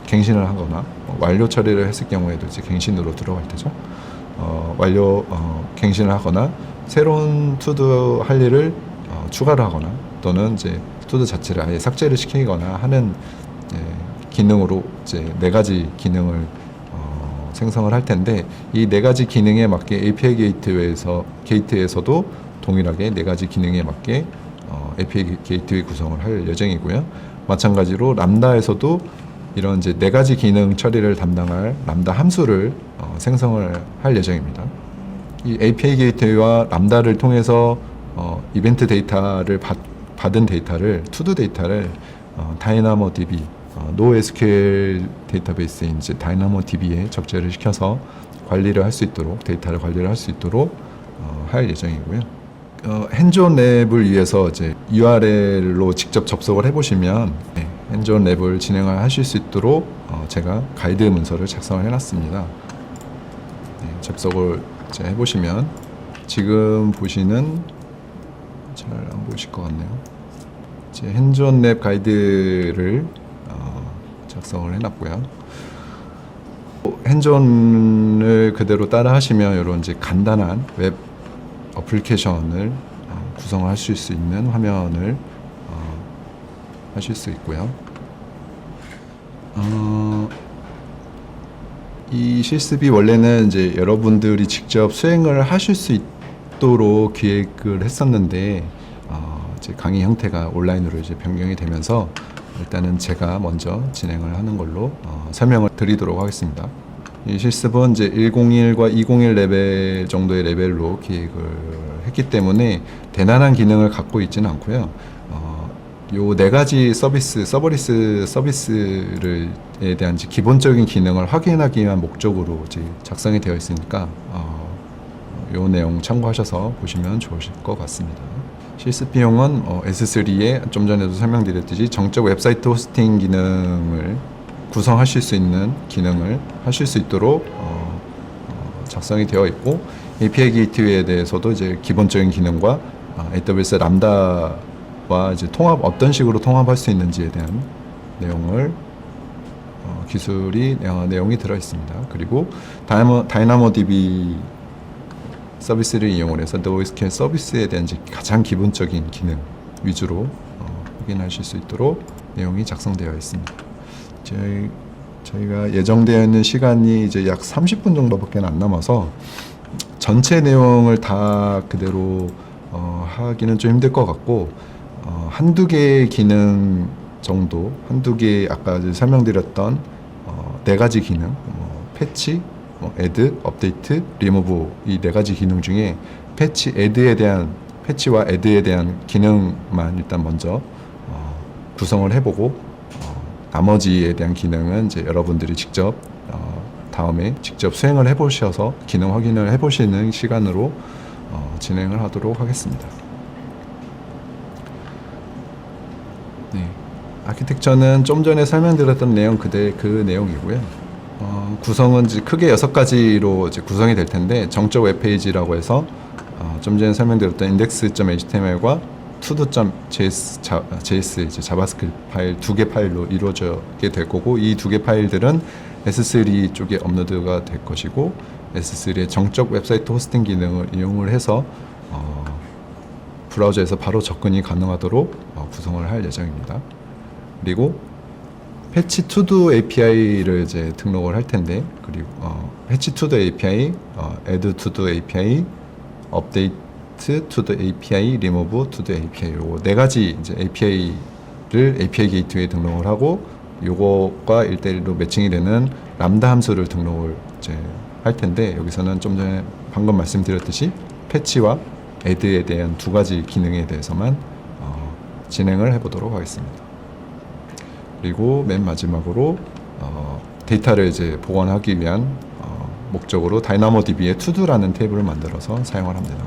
갱신을 하거나 완료 처리를 했을 경우에도 이제 갱신으로 들어갈 테죠. 완료 갱신을 하거나 새로운 투두 할 일을 추가를 하거나, 또는 이제 투두 자체를 아예 삭제를 시키거나 하는 기능으로 이제 네 가지 기능을 생성을 할 텐데, 이 네 가지 기능에 맞게 API 게이트에서도 동일하게 네 가지 기능에 맞게 API 게이트웨이 구성을 할 예정이고요. 마찬가지로 람다에서도 이런 이제 네 가지 기능 처리를 담당할 람다 함수를 생성을 할 예정입니다. 이 API 게이트웨이와 람다를 통해서 이벤트 데이터를 받은 데이터를, 투두 데이터를 다이나모DB, NoSQL 데이터베이스인 이제 다이나모DB에 적재를 시켜서 관리를 할 수 있도록, 데이터를 관리를 할 수 있도록 할 예정이고요. 핸즈온 랩을 위해서 이제 URL로 직접 접속을 해보시면 핸즈온 랩을 진행을 하실 수 있도록 제가 가이드 문서를 작성을 해놨습니다. 접속을 이제 해보시면 지금 보시는, 잘 안 보이실 것 같네요. 이제 핸즈온 랩 가이드를 작성을 해놨고요. 핸즈온을 그대로 따라 하시면 이런 이제 간단한 웹 어플리케이션을 구성을 하실 수 있는 화면을 하실 수 있고요. 이 실습이 원래는 이제 여러분들이 직접 수행을 하실 수 있도록 기획을 했었는데, 이제 강의 형태가 온라인으로 이제 변경이 되면서 일단은 제가 먼저 진행을 하는 걸로 설명을 드리도록 하겠습니다. 이 실습은 이제 101과 201 레벨 정도의 레벨로 기획을 했기 때문에 대단한 기능을 갖고 있지는 않고요. 요 네 가지 서비스, 서버리스 서비스에 대한 이제 기본적인 기능을 확인하기 위한 목적으로 이제 작성이 되어 있으니까 요 내용 참고하셔서 보시면 좋으실 것 같습니다. 실습 비용은 S3에 좀 전에도 설명드렸듯이 정적 웹사이트 호스팅 기능을 구성하실 수 있는 기능을 하실 수 있도록 작성이 되어 있고, API 게이트웨이에 대해서도 이제 기본적인 기능과 AWS 람다와 이제 어떤 식으로 통합할 수 있는지에 대한 내용을 내용이 들어 있습니다. 그리고 다이나모DB 서비스를 이용을 해서 NoSQL 서비스에 대한 가장 기본적인 기능 위주로 확인하실 수 있도록 내용이 작성되어 있습니다. 저희가 예정되어 있는 시간이 이제 약 30분 정도밖에 안 남아서 전체 내용을 다 그대로 하기는 좀 힘들 것 같고, 한두 개의 기능 정도, 한두 개 아까 설명드렸던 네 가지 기능, 패치, 애드, 업데이트, 리무브, 이 네 가지 기능 중에 패치와 애드에 대한 기능만 일단 먼저 구성을 해보고, 나머지에 대한 기능은 이제 여러분들이 직접 다음에 직접 수행을 해보셔서 기능 확인을 해보시는 시간으로 진행을 하도록 하겠습니다. 네, 아키텍처는 좀 전에 설명드렸던 내용 그 내용이고요. 구성은 이제 크게 6가지로 이제 구성이 될 텐데, 정적 웹페이지라고 해서 좀 전에 설명드렸던 index.html과 to.js 이제 자바스크립트 파일 2개 파일로 이루어지게 될 거고, 이 2개 파일들은 S3 쪽에 업로드가 될 것이고, S3의 정적 웹사이트 호스팅 기능을 이용을 해서 브라우저에서 바로 접근이 가능하도록 구성을 할 예정입니다. 그리고 패치 투두 API를 이제 등록을 할 텐데, 그리고 패치 투두 API, add 투두 API, update 투두 API, remove 투두 API, 요거 네 가지 이제 API를 API 게이트웨이에 등록을 하고, 요거과 1대1로 매칭이 되는 람다 함수를 등록을 이제 할 텐데, 여기서는 좀 전에 방금 말씀드렸듯이 패치와 add에 대한 두 가지 기능에 대해서만 진행을 해보도록 하겠습니다. 그리고 맨 마지막으로 데이터를 이제 보관하기 위한 목적으로 DynamoDB에 to도라는 테이블을 만들어서 사용을 합니다.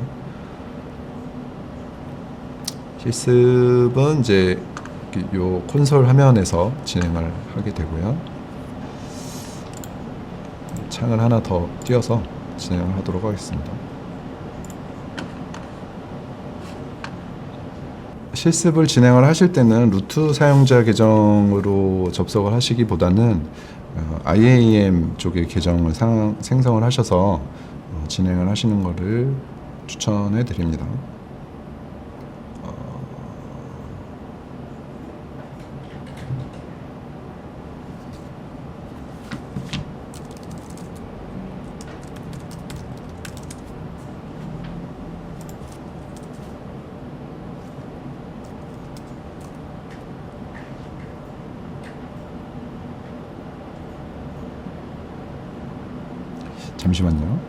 실습은 이제 요 콘솔 화면에서 진행을 하게 되고요. 창을 하나 더 띄워서 진행을 하도록 하겠습니다. 실습을 진행을 하실 때는 루트 사용자 계정으로 접속을 하시기보다는 IAM 쪽의 계정을 생성을 하셔서 진행을 하시는 것을 추천해 드립니다. 잠시만요.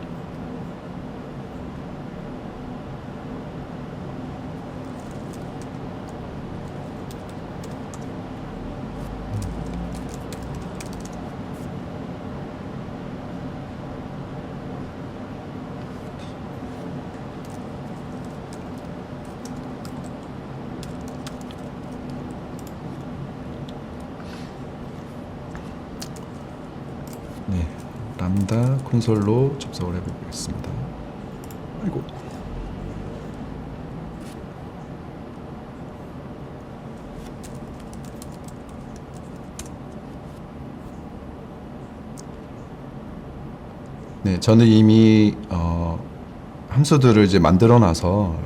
네, 람다 콘솔로 접속을 해보겠습니다. 아이고. 네, 저는 이미 함수들을 이제 만들어놔서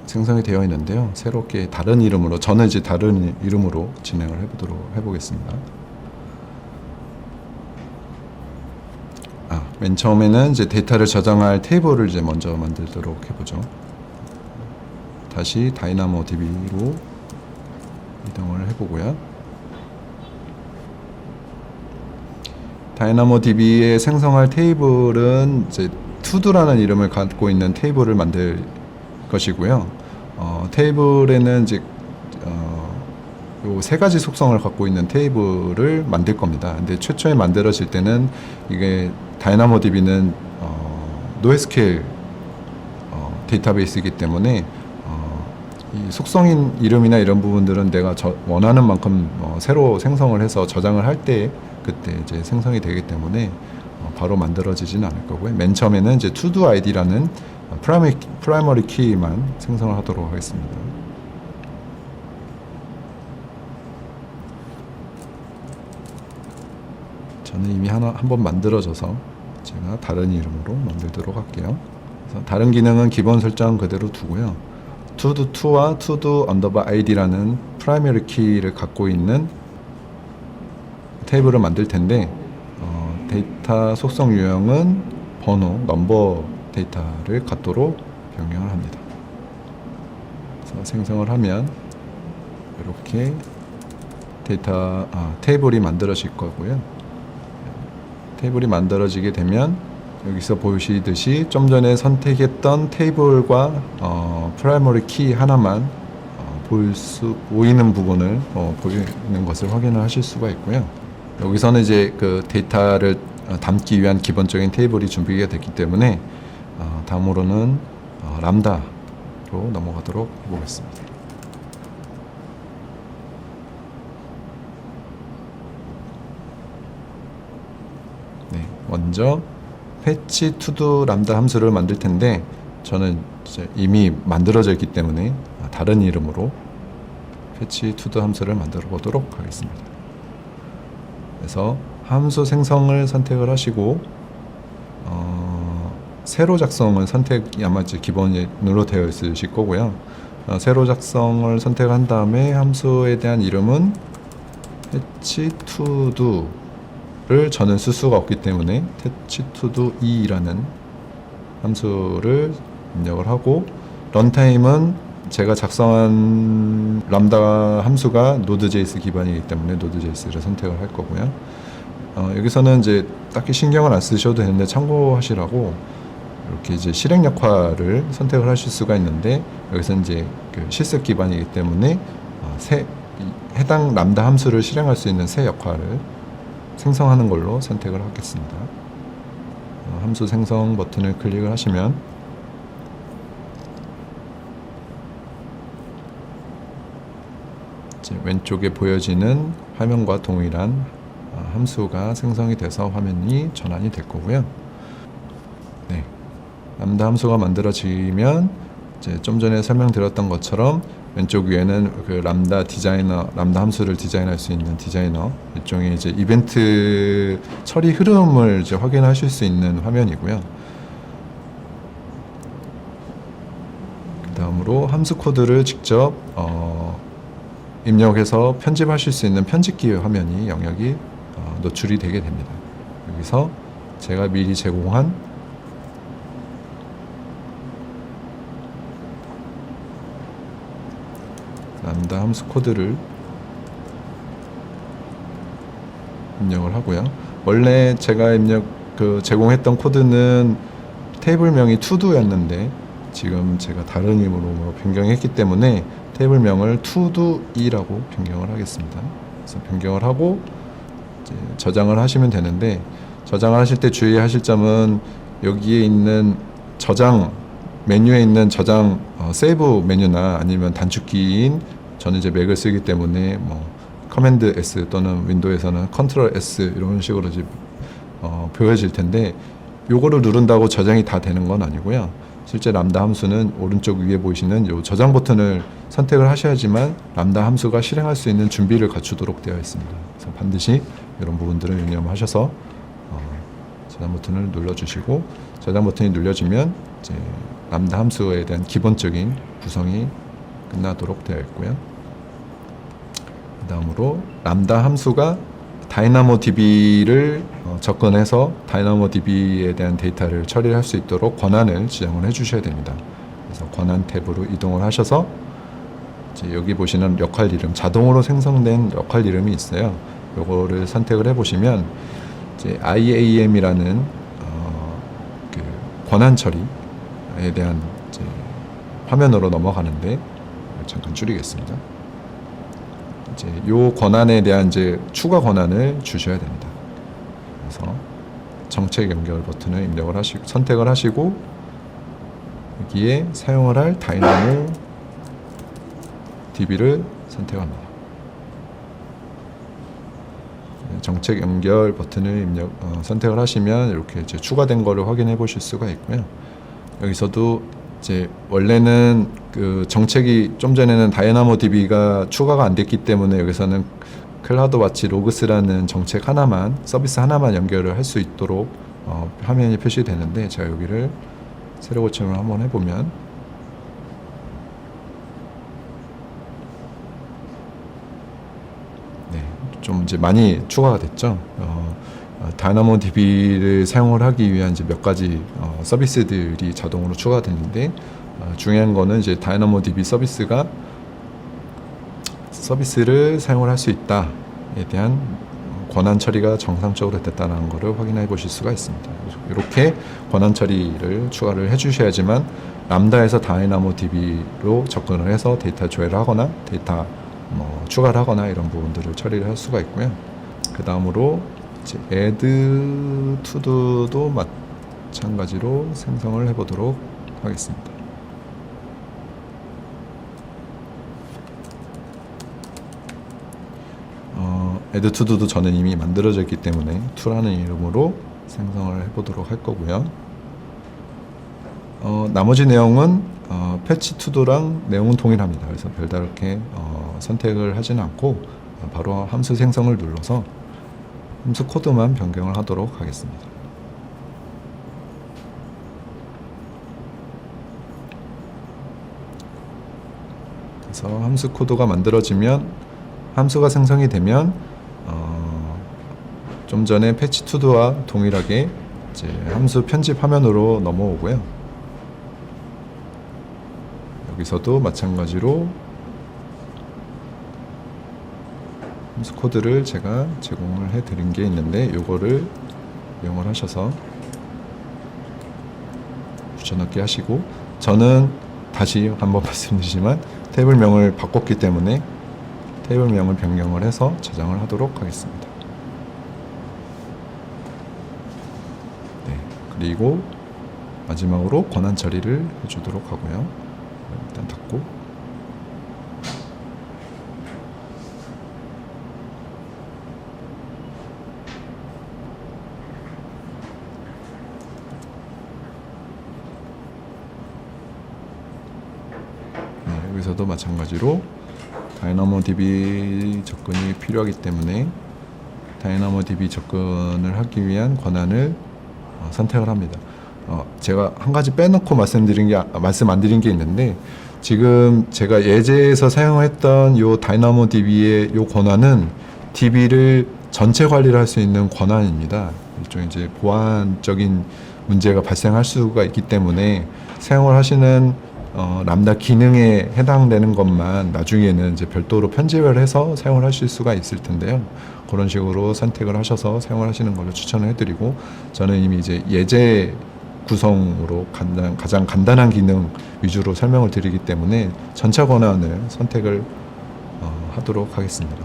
생성이 되어 있는데요. 새롭게 다른 이름으로, 저는 이제 다른 이름으로 진행을 해보겠습니다. 맨 처음에는 이제 데이터를 저장할 테이블을 이제 먼저 만들도록 해보죠. 다시 DynamoDB로 이동을 해보고요. DynamoDB에 생성할 테이블은 이제 to도라는 이름을 갖고 있는 테이블을 만들 것이고요. 테이블에는 이제 요 세 가지 속성을 갖고 있는 테이블을 만들 겁니다. 근데 최초에 만들어질 때는 이게 DynamoDB는 NoSQL 데이터베이스이기 때문에 이 속성인 이름이나 이런 부분들은 내가 원하는 만큼 새로 생성을 해서 저장을 할 때 그때 이제 생성이 되기 때문에 바로 만들어지지는 않을 거고요. 맨 처음에는 이제 to-do id라는 프라이머리 키만 생성을 하도록 하겠습니다. 저는 이미 한번 만들어져서 제가 다른 이름으로 만들도록 할게요. 그래서 다른 기능은 기본 설정 그대로 두고요. to-do2와 to-do_id라는 프라이머리 키를 갖고 있는 테이블을 만들 텐데 데이터 속성 유형은 번호, 넘버 데이터를 갖도록 변경을 합니다. 그래서 생성을 하면 이렇게 테이블이 만들어질 거고요. 테이블이 만들어지게 되면 여기서 보시듯이 좀 전에 선택했던 테이블과 프라이머리 키 하나만 보이는 부분을 보이는 것을 확인을 하실 수가 있고요. 여기서는 이제 그 데이터를 담기 위한 기본적인 테이블이 준비가 됐기 때문에 다음으로는 람다로 넘어가도록 해보겠습니다. 네, 먼저 패치 투두 람다 함수를 만들 텐데 저는 이미 만들어져 있기 때문에 다른 이름으로 패치 투두 함수를 만들어 보도록 하겠습니다. 그래서 함수 생성을 선택을 하시고 세로 작성을 선택이 아마 이제 기본으로 되어 있으실 거고요. 세로 작성을 선택한 다음에 함수에 대한 이름은 패치 투두를 저는 쓸 수가 없기 때문에 패치 투두 2라는 함수를 입력을 하고, 런타임은 제가 작성한 람다 함수가 Node.js 기반이기 때문에 Node.js를 선택을 할 거고요. 여기서는 이제 딱히 신경을 안 쓰셔도 되는데 참고하시라고 이렇게 이제 실행 역할을 선택을 하실 수가 있는데, 여기서 이제 그 실습 기반이기 때문에 해당 람다 함수를 실행할 수 있는 새 역할을 생성하는 걸로 선택을 하겠습니다. 함수 생성 버튼을 클릭을 하시면 이제 왼쪽에 보여지는 화면과 동일한 함수가 생성이 돼서 화면이 전환이 될 거고요. 네, 람다 함수가 만들어지면 이제 좀 전에 설명드렸던 것처럼 왼쪽 위에는 그 람다 함수를 디자인할 수 있는 디자이너, 일종의 이제 이벤트 처리 흐름을 이제 확인하실 수 있는 화면이고요. 그 다음으로 함수 코드를 직접 입력해서 편집하실 수 있는 편집기 화면이 영역이 노출이 되게 됩니다. 여기서 제가 미리 제공한 람다 함수 코드를 입력을 하고요. 원래 제가 제공했던 코드는 테이블명이 to도였는데 지금 제가 다른 이름으로 변경했기 때문에 테이블명을 to-do-i라고 변경을 하겠습니다. 그래서 변경을 하고 이제 저장을 하시면 되는데, 저장을 하실 때 주의하실 점은 여기에 있는 메뉴에 있는 저장 세이브 메뉴나 아니면 단축키인, 저는 이제 맥을 쓰기 때문에 뭐 커맨드 S 또는 윈도우에서는 컨트롤 S 이런 식으로 이제 보여질 텐데, 요거를 누른다고 저장이 다 되는 건 아니고요. 실제 람다 함수는 오른쪽 위에 보이시는 요 저장 버튼을 선택을 하셔야지만 람다 함수가 실행할 수 있는 준비를 갖추도록 되어 있습니다. 그래서 반드시 이런 부분들을 유념하셔서 저장 버튼을 눌러주시고, 저장 버튼이 눌려지면 이제 람다 함수에 대한 기본적인 구성이 끝나도록 되어 있고요. 그 다음으로 람다 함수가 DynamoDB를 접근해서 DynamoDB에 대한 데이터를 처리할 수 있도록 권한을 지정을 해주셔야 됩니다. 그래서 권한 탭으로 이동을 하셔서 이제 여기 보시는 역할 이름, 자동으로 생성된 역할 이름이 있어요. 요거를 선택을 해보시면 이제 IAM이라는 그 권한 처리에 대한 이제 화면으로 넘어가는데, 잠깐 줄이겠습니다. 이제 요 권한에 대한 이제 추가 권한을 주셔야 됩니다. 그래서 정책 연결 버튼을 입력을 선택을 하시고, 여기에 사용을 할 다이나모 DB를 선택합니다. 정책 연결 버튼을 선택을 하시면 이렇게 이제 추가된 거를 확인해 보실 수가 있고요. 여기서도 이제 원래는 그 정책이 좀 전에는 DynamoDB가 추가가 안 됐기 때문에 여기서는 클라우드와치 로그스라는 정책 하나만, 서비스 하나만 연결을 할 수 있도록 화면이 표시되는데, 제가 여기를 새로 고침을 한번 해보면 네, 좀 이제 많이 추가가 됐죠. DynamoDB를 사용을 하기 위한 이제 몇 가지 서비스들이 자동으로 추가됐는데, 중요한 거는 이제 DynamoDB 서비스를 사용을 할 수 있다에 대한 권한 처리가 정상적으로 됐다는 것을 확인해 보실 수가 있습니다. 이렇게 권한 처리를 추가를 해 주셔야지만 람다에서 DynamoDB로 접근을 해서 데이터 조회를 하거나 데이터 추가를 하거나 이런 부분들을 처리를 할 수가 있고요. 그 다음으로 이제 add to도도 마찬가지로 생성을 해보도록 하겠습니다. add to도도 저는 이미 만들어져 있기 때문에 to라는 이름으로 생성을 해보도록 할 거고요. 나머지 내용은 패치 to도랑 내용은 동일합니다. 그래서 별다르게 선택을 하지는 않고 바로 함수 생성을 눌러서 함수 코드만 변경을 하도록 하겠습니다. 그래서 함수 코드가 만들어지면, 함수가 생성이 되면 좀 전에 패치 투두와 동일하게 이제 함수 편집 화면으로 넘어오고요. 여기서도 마찬가지로 함수 코드를 제가 제공을 해 드린 게 있는데 요거를 이용을 하셔서 붙여넣기 하시고, 저는 다시 한번 말씀드리지만 테이블명을 바꿨기 때문에 테이블명을 변경을 해서 저장을 하도록 하겠습니다. 네, 그리고 마지막으로 권한 처리를 해주도록 하고요. 일단 닫고, 여기서도 마찬가지로 다이나모DB 접근이 필요하기 때문에 다이나모DB 접근을 하기 위한 권한을 선택을 합니다. 제가 한 가지 빼놓고 말씀 안 드린 게 있는데, 지금 제가 예제에서 사용했던 요 다이나모DB의 요 권한은 DB를 전체 관리를 할 수 있는 권한입니다. 일종의 이제 보안적인 문제가 발생할 수가 있기 때문에 사용을 하시는 람다 기능에 해당되는 것만 나중에는 이제 별도로 편집을 해서 사용을 하실 수가 있을 텐데요. 그런 식으로 선택을 하셔서 사용을 하시는 걸로 추천을 해드리고, 저는 이미 이제 예제 구성으로 가장 간단한 기능 위주로 설명을 드리기 때문에 전체 권한을 선택을 하도록 하겠습니다.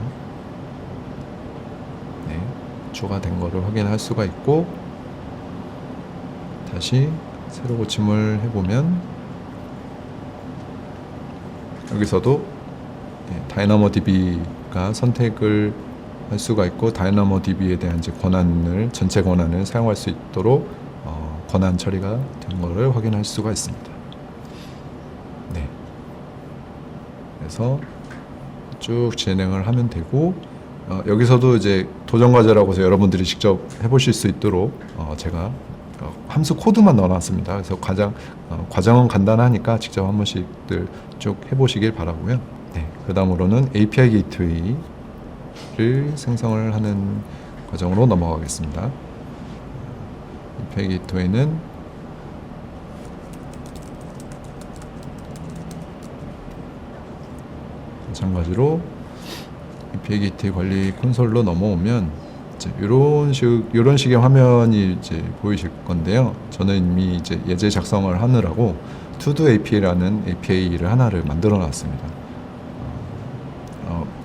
네, 추가된 거를 확인할 수가 있고, 다시 새로 고침을 해보면 여기서도 다이나모DB가 선택을 할 수가 있고, 다이나모DB에 대한 이제 전체 권한을 사용할 수 있도록 권한 처리가 된 것을 확인할 수가 있습니다. 네. 그래서 쭉 진행을 하면 되고, 여기서도 이제 도전 과제라고 해서 여러분들이 직접 해보실 수 있도록 제가 함수 코드만 넣어놨습니다. 그래서 과정은 간단하니까 직접 한 번씩들 쭉 해보시길 바라고요. 네, 그 다음으로는 API 게이트웨이를 생성을 하는 과정으로 넘어가겠습니다. API 게이트웨이는 마찬가지로 API 게이트웨이 관리 콘솔로 넘어오면 이런 식의 화면이 이제 보이실 건데요. 저는 이미 이제 예제 작성을 하느라고 To-Do API라는 API를 하나를 만들어 놨습니다.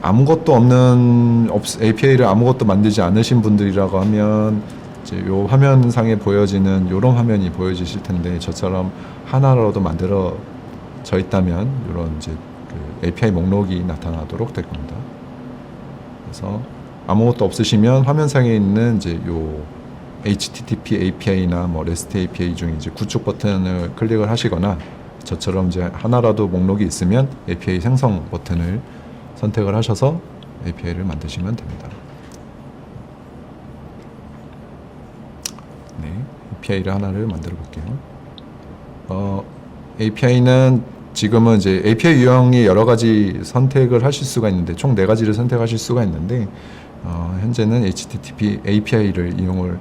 아무것도 없는 API를 아무것도 만들지 않으신 분들이라고 하면 이제 요 화면상에 보여지는 이런 화면이 보여지실 텐데, 저처럼 하나라도 만들어져 있다면 이런 이제 그 API 목록이 나타나도록 될 겁니다. 그래서 아무것도 없으시면 화면상에 있는 이제 요 HTTP API나 뭐 REST API 중에 이제 구축 버튼을 클릭을 하시거나, 저처럼 이제 하나라도 목록이 있으면 API 생성 버튼을 선택을 하셔서 API를 만드시면 됩니다. 네, API를 하나를 만들어 볼게요. API는 지금은 이제 API 유형이 여러 가지 선택을 하실 수가 있는데, 총 4가지를 선택하실 수가 있는데, 현재는 HTTP API를 이용을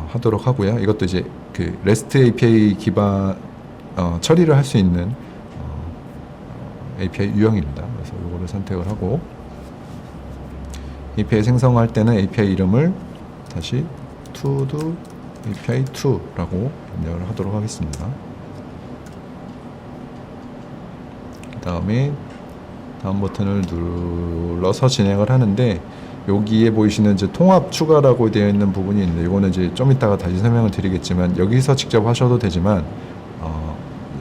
하도록 하고요. 이것도 이제 그 REST API 기반 처리를 할 수 있는 API 유형입니다. 그래서 이거를 선택을 하고, API 생성할 때는 API 이름을 다시 To-Do API2라고 입력을 하도록 하겠습니다. 그 다음에 다음 버튼을 눌러서 진행을 하는데, 여기에 보이시는 이제 통합 추가라고 되어 있는 부분이 있는데, 이거는 이제 좀 이따가 다시 설명을 드리겠지만, 여기서 직접 하셔도 되지만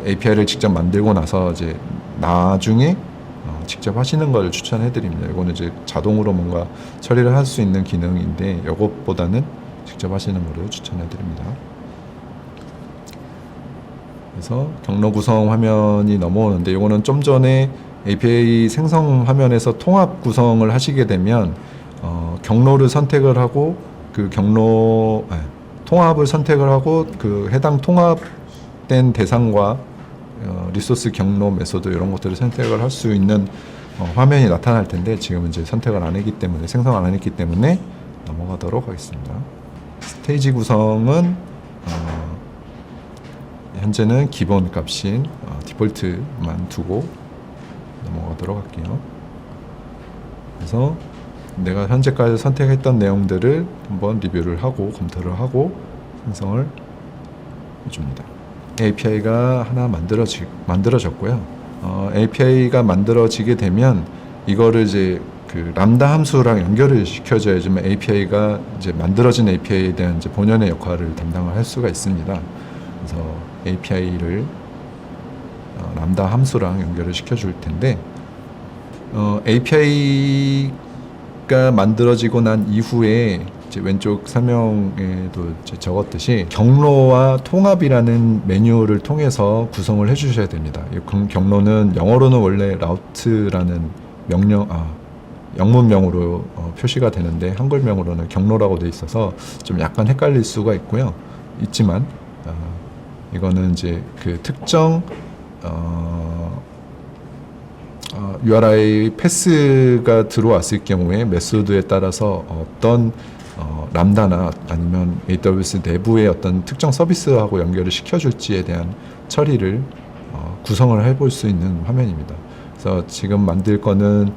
API를 직접 만들고 나서 이제 나중에 직접 하시는 걸 추천해 드립니다. 이거는 이제 자동으로 뭔가 처리를 할 수 있는 기능인데, 이것보다는 직접 하시는 거를 추천해 드립니다. 그래서 경로 구성 화면이 넘어오는데, 이거는 좀 전에 API 생성 화면에서 통합 구성을 하시게 되면 경로를 선택을 하고 통합을 선택을 하고 그 해당 통합된 대상과 리소스 경로 메소드 이런 것들을 선택을 할 수 있는 화면이 나타날 텐데, 지금은 이제 선택을 안 했기 때문에, 생성 안 했기 때문에 넘어가도록 하겠습니다. 스테이지 구성은 현재는 기본 값인 디폴트만 두고 넘어가도록 할게요. 그래서 내가 현재까지 선택했던 내용들을 한번 리뷰를 하고 검토를 하고 생성을 해줍니다. API가 하나 만들어졌고요. API가 만들어지게 되면 이거를 이제 그 람다 함수랑 연결을 시켜줘야지만 API가 이제 만들어진 API에 대한 이제 본연의 역할을 담당을 할 수가 있습니다. 그래서 API를 람다 함수랑 연결을 시켜줄 텐데 API가 만들어지고 난 이후에 이제 왼쪽 설명에도 이제 적었듯이 경로와 통합이라는 메뉴를 통해서 구성을 해주셔야 됩니다. 이 경로는 영어로는 원래 라우트라는 영문명으로 표시가 되는데 한글명으로는 경로라고 되어 있어서 좀 약간 헷갈릴 수가 있지만 이거는 이제 그 특정 URI 패스가 들어왔을 경우에 메소드에 따라서 어떤 람다나 아니면 AWS 내부의 어떤 특정 서비스하고 연결을 시켜줄지에 대한 처리를 구성을 해볼 수 있는 화면입니다. 그래서 지금 만들 거는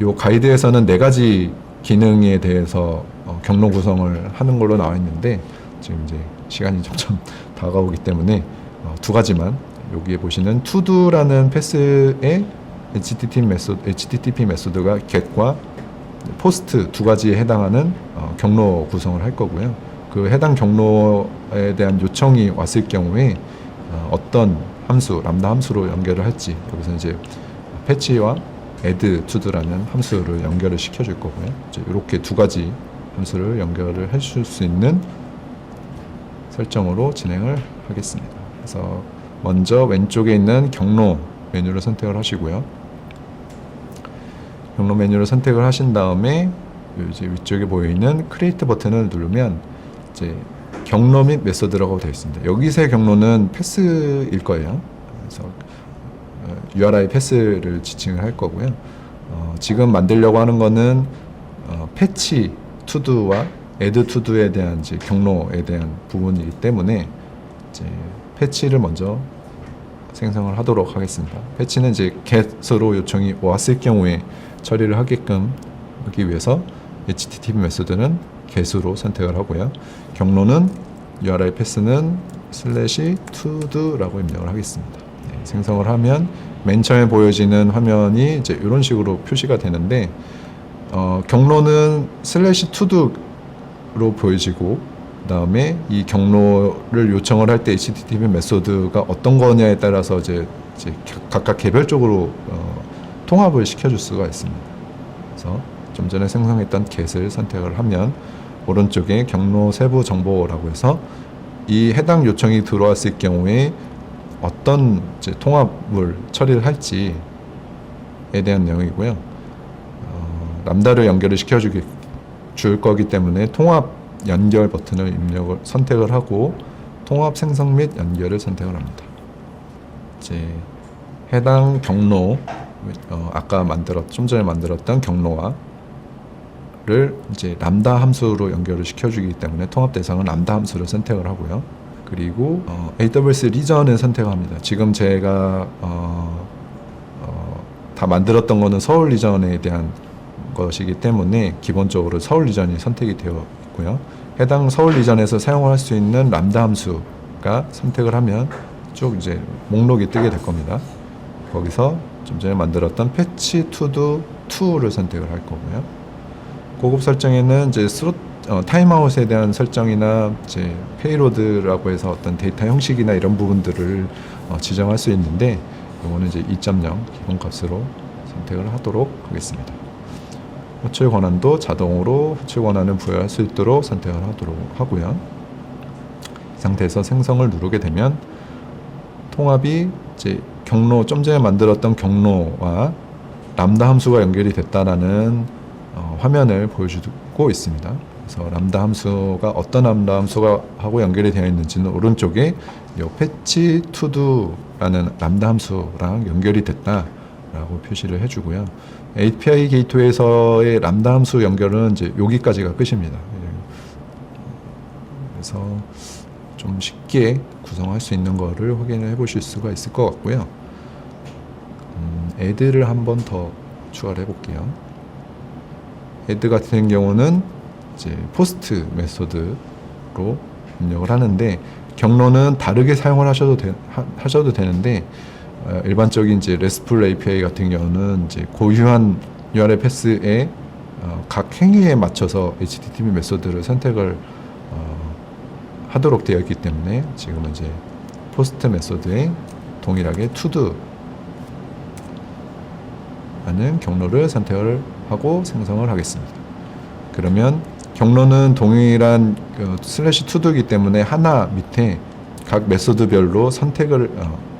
요 가이드에서는 4가지 기능에 대해서 경로 구성을 하는 걸로 나와 있는데 지금 이제 시간이 점점 다가오기 때문에 2가지만 여기에 보시는 to도라는 패스의 HTTP 메소드가 get과 post 2가지에 해당하는 경로 구성을 할 거고요. 그 해당 경로에 대한 요청이 왔을 경우에 어떤 함수, 람다 함수로 연결을 할지 여기서 이제 패치와 add to도라는 함수를 연결을 시켜줄 거고요. 이렇게 2가지 함수를 연결을 해줄 수 있는 설정으로 진행을 하겠습니다. 그래서 먼저 왼쪽에 있는 경로 메뉴를 선택을 하시고요. 경로 메뉴를 선택을 하신 다음에 이제 위쪽에 보여 있는 크리에이트 버튼을 누르면 이제 경로 및 메소드라고 되어 있습니다. 여기서의 경로는 패스일 거예요. 그래서 URI 패스를 지칭을 할 거고요. 지금 만들려고 하는 거는 패치 투두와 add 투두에 대한 이제 경로에 대한 부분이기 때문에 이제 패치를 먼저 생성을 하도록 하겠습니다. 패치는 이제 get으로 요청이 왔을 경우에 처리를 하게끔 하기 위해서 HTTP 메소드는 get으로 선택을 하고요. 경로는 URI 패스는 /to도라고 입력을 하겠습니다. 네, 생성을 하면 맨 처음에 보여지는 화면이 이제 이런 식으로 표시가 되는데 경로는 /to도로 보여지고 그다음에 이 경로를 요청을 할 때 HTTP 메소드가 어떤 거냐에 따라서 이제 각각 개별적으로 통합을 시켜줄 수가 있습니다. 그래서 좀 전에 생성했던 get을 선택을 하면 오른쪽에 경로 세부 정보라고 해서 이 해당 요청이 들어왔을 경우에 어떤 이제 통합을 처리를 할지에 대한 내용이고요. 람다를 연결을 줄 거기 때문에 통합 연결 버튼을 선택을 하고 통합 생성 및 연결을 선택을 합니다. 이제 해당 경로 아까 좀 전에 만들었던 경로와를 이제 람다 함수로 연결을 시켜주기 때문에 통합 대상은 람다 함수를 선택을 하고요. 그리고 AWS 리전을 선택합니다. 지금 제가 다 만들었던 거는 서울 리전에 대한 것이기 때문에 기본적으로 서울 리전이 선택이 되어 있고요. 해당 서울 리전에서 사용할 수 있는 람다 함수가 선택을 하면 쭉 이제 목록이 뜨게 될 겁니다. 거기서 좀 전에 만들었던 패치 투도 2를 선택을 할 거고요. 고급 설정에는 이제 타임아웃에 대한 설정이나 이제 페이로드라고 해서 어떤 데이터 형식이나 이런 부분들을 지정할 수 있는데 이거는 이제 2.0 기본 값으로 선택을 하도록 하겠습니다. 호출 권한도 자동으로 호출 권한을 부여할 수 있도록 선택을 하도록 하고요. 이 상태에서 생성을 누르게 되면 통합이 이제 좀 전에 만들었던 경로와 람다 함수가 연결이 됐다라는 화면을 보여주고 있습니다. 그래서 람다 함수가 어떤 람다 함수가 하고 연결이 되어 있는지는 오른쪽에 이 패치 투두라는 람다 함수랑 연결이 됐다라는 라고 표시를 해주고요. API 게이트웨이에서의 람다 함수 연결은 이제 여기까지가 끝입니다. 그래서 좀 쉽게 구성할 수 있는 거를 확인을 해 보실 수가 있을 것 같고요. add를 한 번 더 추가를 해 볼게요. add 같은 경우는 이제 포스트 메소드로 입력을 하는데, 경로는 다르게 사용을 하셔도 되는데, 일반적인 이제 RESTful API 같은 경우는 이제 고유한 URL 패스에 각 행위에 맞춰서 HTTP 메소드를 선택을 하도록 되어 있기 때문에, 지금은 이제 포스트 메소드에 동일하게 to do라는 경로를 선택을 하고 생성을 하겠습니다. 그러면 경로는 동일한 슬래시 to도이기 때문에 하나 밑에 각 메소드별로 선택을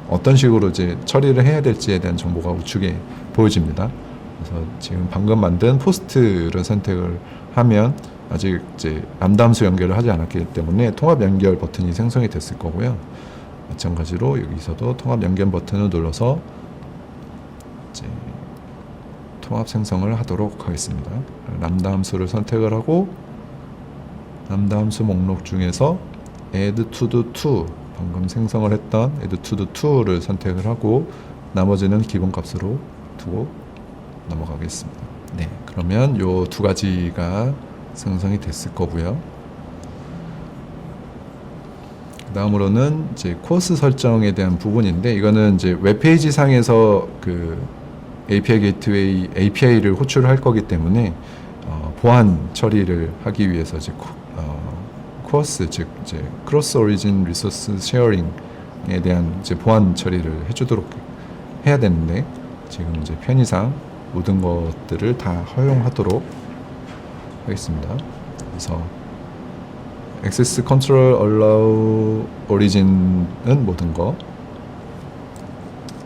어떤 식으로 이제 처리를 해야 될지에 대한 정보가 우측에 보여집니다. 그래서 지금 방금 만든 포스트를 선택을 하면 아직 이제 람다 함수 연결을 하지 않았기 때문에 통합 연결 버튼이 생성이 됐을 거고요. 마찬가지로 여기서도 통합 연결 버튼을 눌러서 이제 통합 생성을 하도록 하겠습니다. 람다 함수를 선택을 하고, 람다 함수 목록 중에서 add to the to, 방금 생성을 했던 add to the to를 선택을 하고 나머지는 기본 값으로 두고 넘어가겠습니다. 네, 그러면 요 두 가지가 생성이 됐을 거고요. 다음으로는 이제 코스 설정에 대한 부분인데, 이거는 이제 웹페이지 상에서 그 API 게이트웨이 API를 호출을 할 거기 때문에 보안 처리를 하기 위해서 이제 코어스, 즉 이제 크로스 오리진 리소스 쉐어링에 대한 이제 보안 처리를 해주도록 해야 되는데, 지금 이제 편의상 모든 것들을 다 허용하도록 하겠습니다. 그래서 Access Control Allow Origin은 모든 거,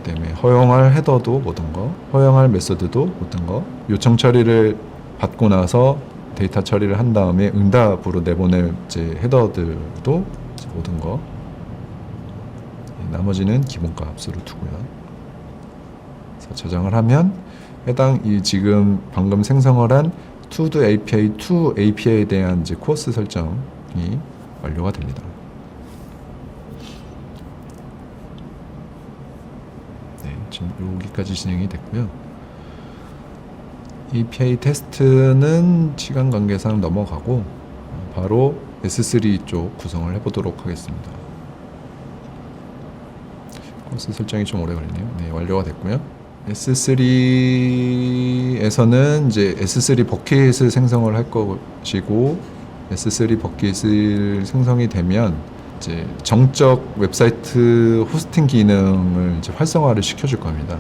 그다음에 허용할 헤더도 모든 거, 허용할 메소드도 모든 거, 요청 처리를 받고 나서 데이터 처리를 한 다음에 응답으로 내보낼 이제 헤더들도 이제 모든 거, 나머지는 기본 값으로 두고요. 그래서 저장을 하면 해당 이 지금 방금 생성을 한 to the API, to API에 대한 이제 코스 설정이 완료가 됩니다. 네, 지금 여기까지 진행이 됐고요. API 테스트는 시간 관계상 넘어가고 바로 S3 쪽 구성을 해보도록 하겠습니다. 코스 설정이 좀 오래 걸리네요. 네, 완료가 됐고요. S3에서는 이제 S3 버킷을 생성을 할 것이고, S3 버킷을 생성이 되면 이제 정적 웹사이트 호스팅 기능을 이제 활성화를 시켜줄 겁니다.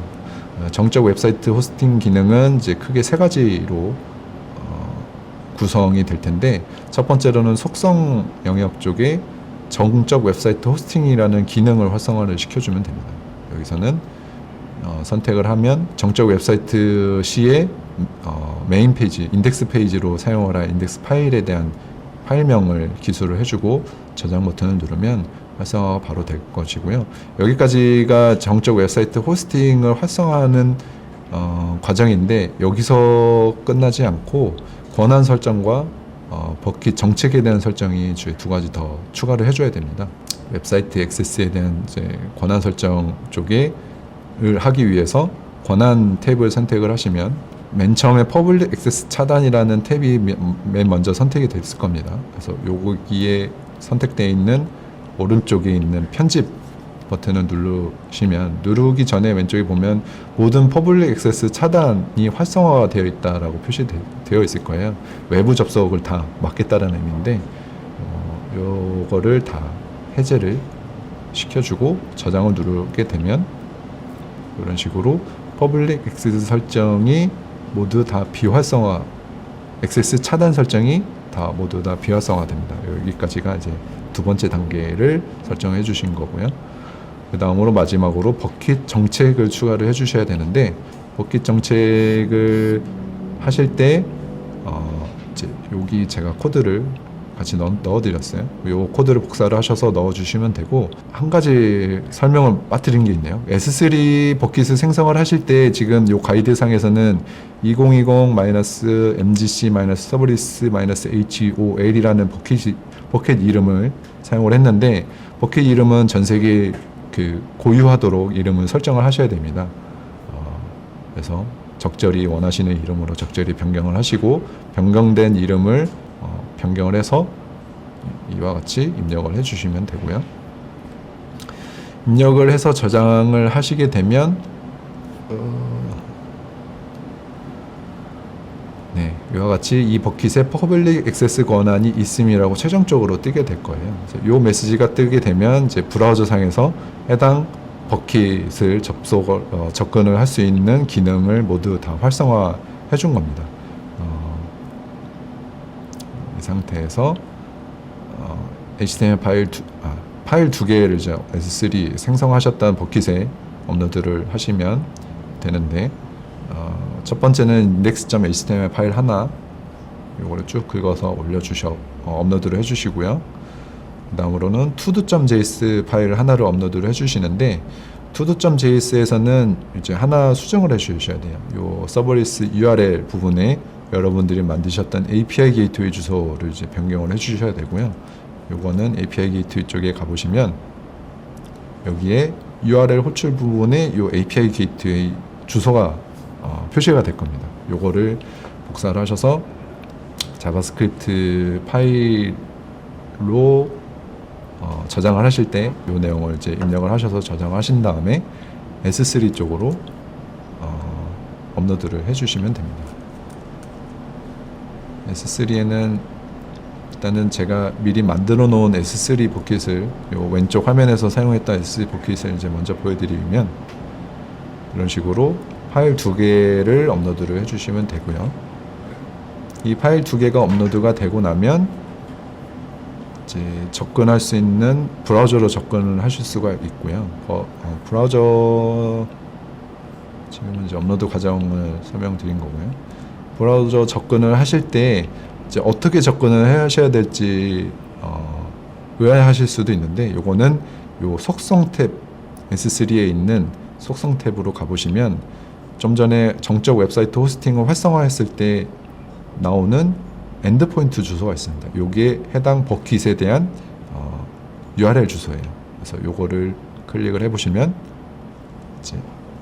정적 웹사이트 호스팅 기능은 이제 크게 세 가지로 구성이 될 텐데, 첫 번째로는 속성 영역 쪽에 정적 웹사이트 호스팅이라는 기능을 활성화를 시켜주면 됩니다. 여기서는 선택을 하면 정적 웹사이트 시에 메인 페이지, 인덱스 페이지로 사용하라 인덱스 파일에 대한 파일명을 기술을 해주고 저장 버튼을 누르면 활성화가 바로 될 것이고요. 여기까지가 정적 웹사이트 호스팅을 활성화하는 과정인데, 여기서 끝나지 않고 권한 설정과 버킷 정책에 대한 설정이 두 가지 더 추가를 해줘야 됩니다. 웹사이트 액세스에 대한 이제 권한 설정 쪽에 하기 위해서 권한 탭을 선택을 하시면 맨 처음에 퍼블릭 액세스 차단이라는 탭이 맨 먼저 선택이 됐을 겁니다. 그래서 여기에 선택되어 있는 오른쪽에 있는 편집 버튼을 누르시면, 누르기 전에 왼쪽에 보면 모든 퍼블릭 액세스 차단이 활성화가 되어 있다라고 표시되어 있을 거예요. 외부 접속을 다 막겠다라는 의미인데, 요거를 다 해제를 시켜주고 저장을 누르게 되면 이런 식으로 퍼블릭 액세스 설정이 모두 다 비활성화, 액세스 차단 설정이 다 모두 다 비활성화 됩니다. 여기까지가 이제 두 번째 단계를 설정해 주신 거고요. 그 다음으로 마지막으로 버킷 정책을 추가를 해 주셔야 되는데, 버킷 정책을 하실 때 이제 여기 제가 코드를 같이 넣어드렸어요. 이 코드를 복사를 하셔서 넣어주시면 되고, 한 가지 설명을 빠뜨린 게 있네요. S3 버킷을 생성을 하실 때 지금 이 가이드상에서는 2020-서버리스-HOL이라는 버킷 이름을 사용을 했는데, 버킷 이름은 전 세계 고유하도록 이름을 설정을 하셔야 됩니다. 그래서 적절히 원하시는 이름으로 적절히 변경을 하시고, 변경된 이름을 변경을 해서 이와 같이 입력을 해주시면 되고요. 입력을 해서 저장을 하시게 되면 이와 같이 이 버킷에 퍼블릭 액세스 권한이 있음이라고 최종적으로 뜨게 될 거예요. 그래서 이 메시지가 뜨게 되면 이제 브라우저 상에서 해당 버킷을 접근을 할 수 있는 기능을 모두 다 활성화해 준 겁니다. 이 상태에서 HTML 파일 두 개를 이제 S3 생성하셨던 버킷에 업로드를 하시면 되는데, 첫 번째는 index.html 파일 하나, 요거를 쭉 긁어서 업로드를 해주시고요. 다음으로는 todo.js 파일 하나를 업로드를 해주시는데, todo.js에서는 이제 하나 수정을 해주셔야 돼요. 요 서버리스 URL 부분에 여러분들이 만드셨던 API 게이트웨이 주소를 이제 변경을 해주셔야 되고요. 요거는 API 게이트웨이 쪽에 가보시면 여기에 URL 호출 부분에 요 API 게이트웨이 주소가 표시가 될 겁니다. 요거를 복사를 하셔서 자바스크립트 파일로 저장을 하실 때 요 내용을 이제 입력을 하셔서 저장하신 다음에 S3 쪽으로 업로드를 해주시면 됩니다. S3에는 일단은 제가 미리 만들어 놓은 S3 버킷을 요 왼쪽 화면에서 사용했던 S3 버킷을 이제 먼저 보여드리면, 이런 식으로 파일 두 개를 업로드를 해주시면 되고요. 이 파일 두 개가 업로드가 되고 나면 이제 접근할 수 있는 브라우저로 접근을 하실 수가 있고요. 브라우저 지금은 이제 업로드 과정을 설명드린 거고요. 브라우저 접근을 하실 때 이제 어떻게 접근을 하셔야 될지 의아해하실 수도 있는데, 요거는 요 속성 탭, S3에 있는 속성 탭으로 가보시면 좀 전에 정적 웹사이트 호스팅을 활성화했을 때 나오는 엔드포인트 주소가 있습니다. 요게 해당 버킷에 대한 URL 주소예요. 그래서 요거를 클릭을 해보시면 이제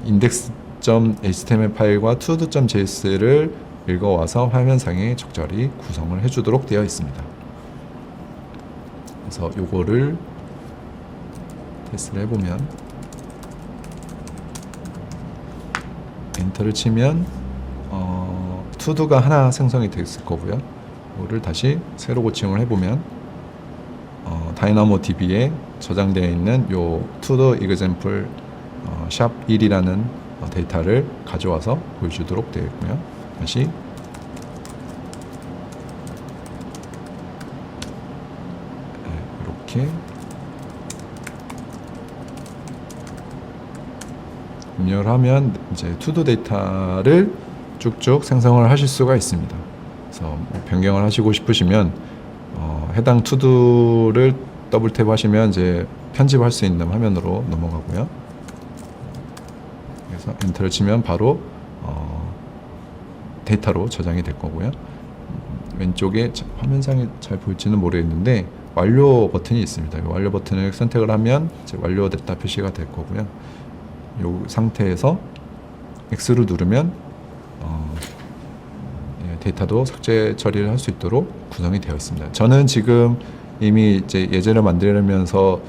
index.html 파일과 todo.js를 읽어와서 화면상에 적절히 구성을 해주도록 되어 있습니다. 그래서 요거를 테스트를 해보면, 엔터를 치면 to도가 하나 생성이 됐을 거고요. 이거를 다시 새로 고침을 해보면 다이나모 DB에 저장되어 있는 요 todo example 샵1이라는 데이터를 가져와서 보여주도록 되어 있고요. 다시 이렇게 입력을 하면 이제 투도 데이터를 쭉쭉 생성을 하실 수가 있습니다. 그래서 뭐 변경을 하시고 싶으시면 해당 투도를 더블 탭 하시면 이제 편집할 수 있는 화면으로 넘어가고요. 그래서 엔터를 치면 바로 데이터로 저장이 될 거고요. 왼쪽에 화면상에 잘 보일지는 모르겠는데 완료 버튼이 있습니다. 이 완료 버튼을 선택을 하면 이제 완료됐다 표시가 될 거고요. 이 상태에서 X로 누르면 데이터도 삭제 처리를 할 수 있도록 구성이 되어 있습니다. 저는 지금 이미 이제 예제를 만들면서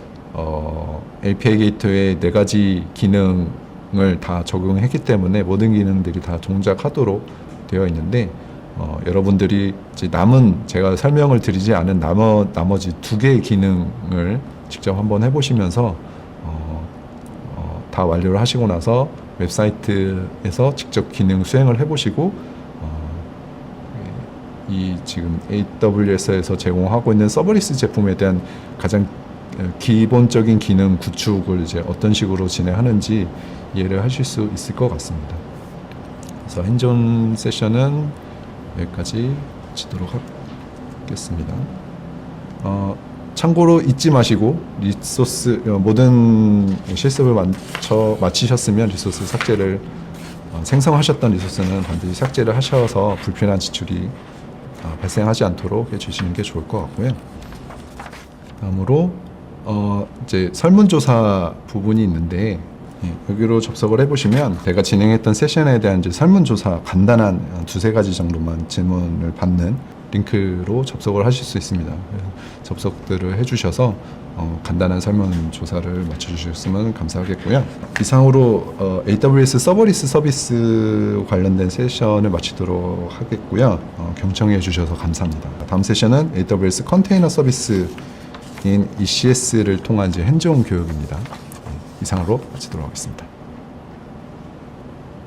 API 게이트웨이 4가지 기능을 다 적용했기 때문에 모든 기능들이 다 동작하도록 되어 있는데, 여러분들이 이제 제가 설명을 드리지 않은 나머지 2개의 기능을 직접 한번 해보시면서 다 완료를 하시고 나서 웹사이트에서 직접 기능 수행을 해보시고 이 지금 AWS에서 제공하고 있는 서버리스 제품에 대한 가장 기본적인 기능 구축을 이제 어떤 식으로 진행하는지 이해를 하실 수 있을 것 같습니다. 그래서 핸즈온 세션은 여기까지 마치도록 하겠습니다. 참고로 잊지 마시고 리소스 모든 실습을 마치셨으면 리소스 삭제를 생성하셨던 리소스는 반드시 삭제를 하셔서 불필요한 지출이 발생하지 않도록 해주시는 게 좋을 것 같고요. 다음으로 이제 설문조사 부분이 있는데 여기로 접속을 해보시면 제가 진행했던 세션에 대한 이제 설문조사 간단한 두세 가지 정도만 질문을 받는 링크로 접속을 하실 수 있습니다. 접속들을 해주셔서 간단한 설문조사를 맞춰주셨으면 감사하겠고요. 이상으로 AWS 서버리스 서비스 관련된 세션을 마치도록 하겠고요. 경청해 주셔서 감사합니다. 다음 세션은 AWS 컨테이너 서비스인 ECS를 통한 이제 핸즈온 교육입니다. 이상으로 마치도록 하겠습니다.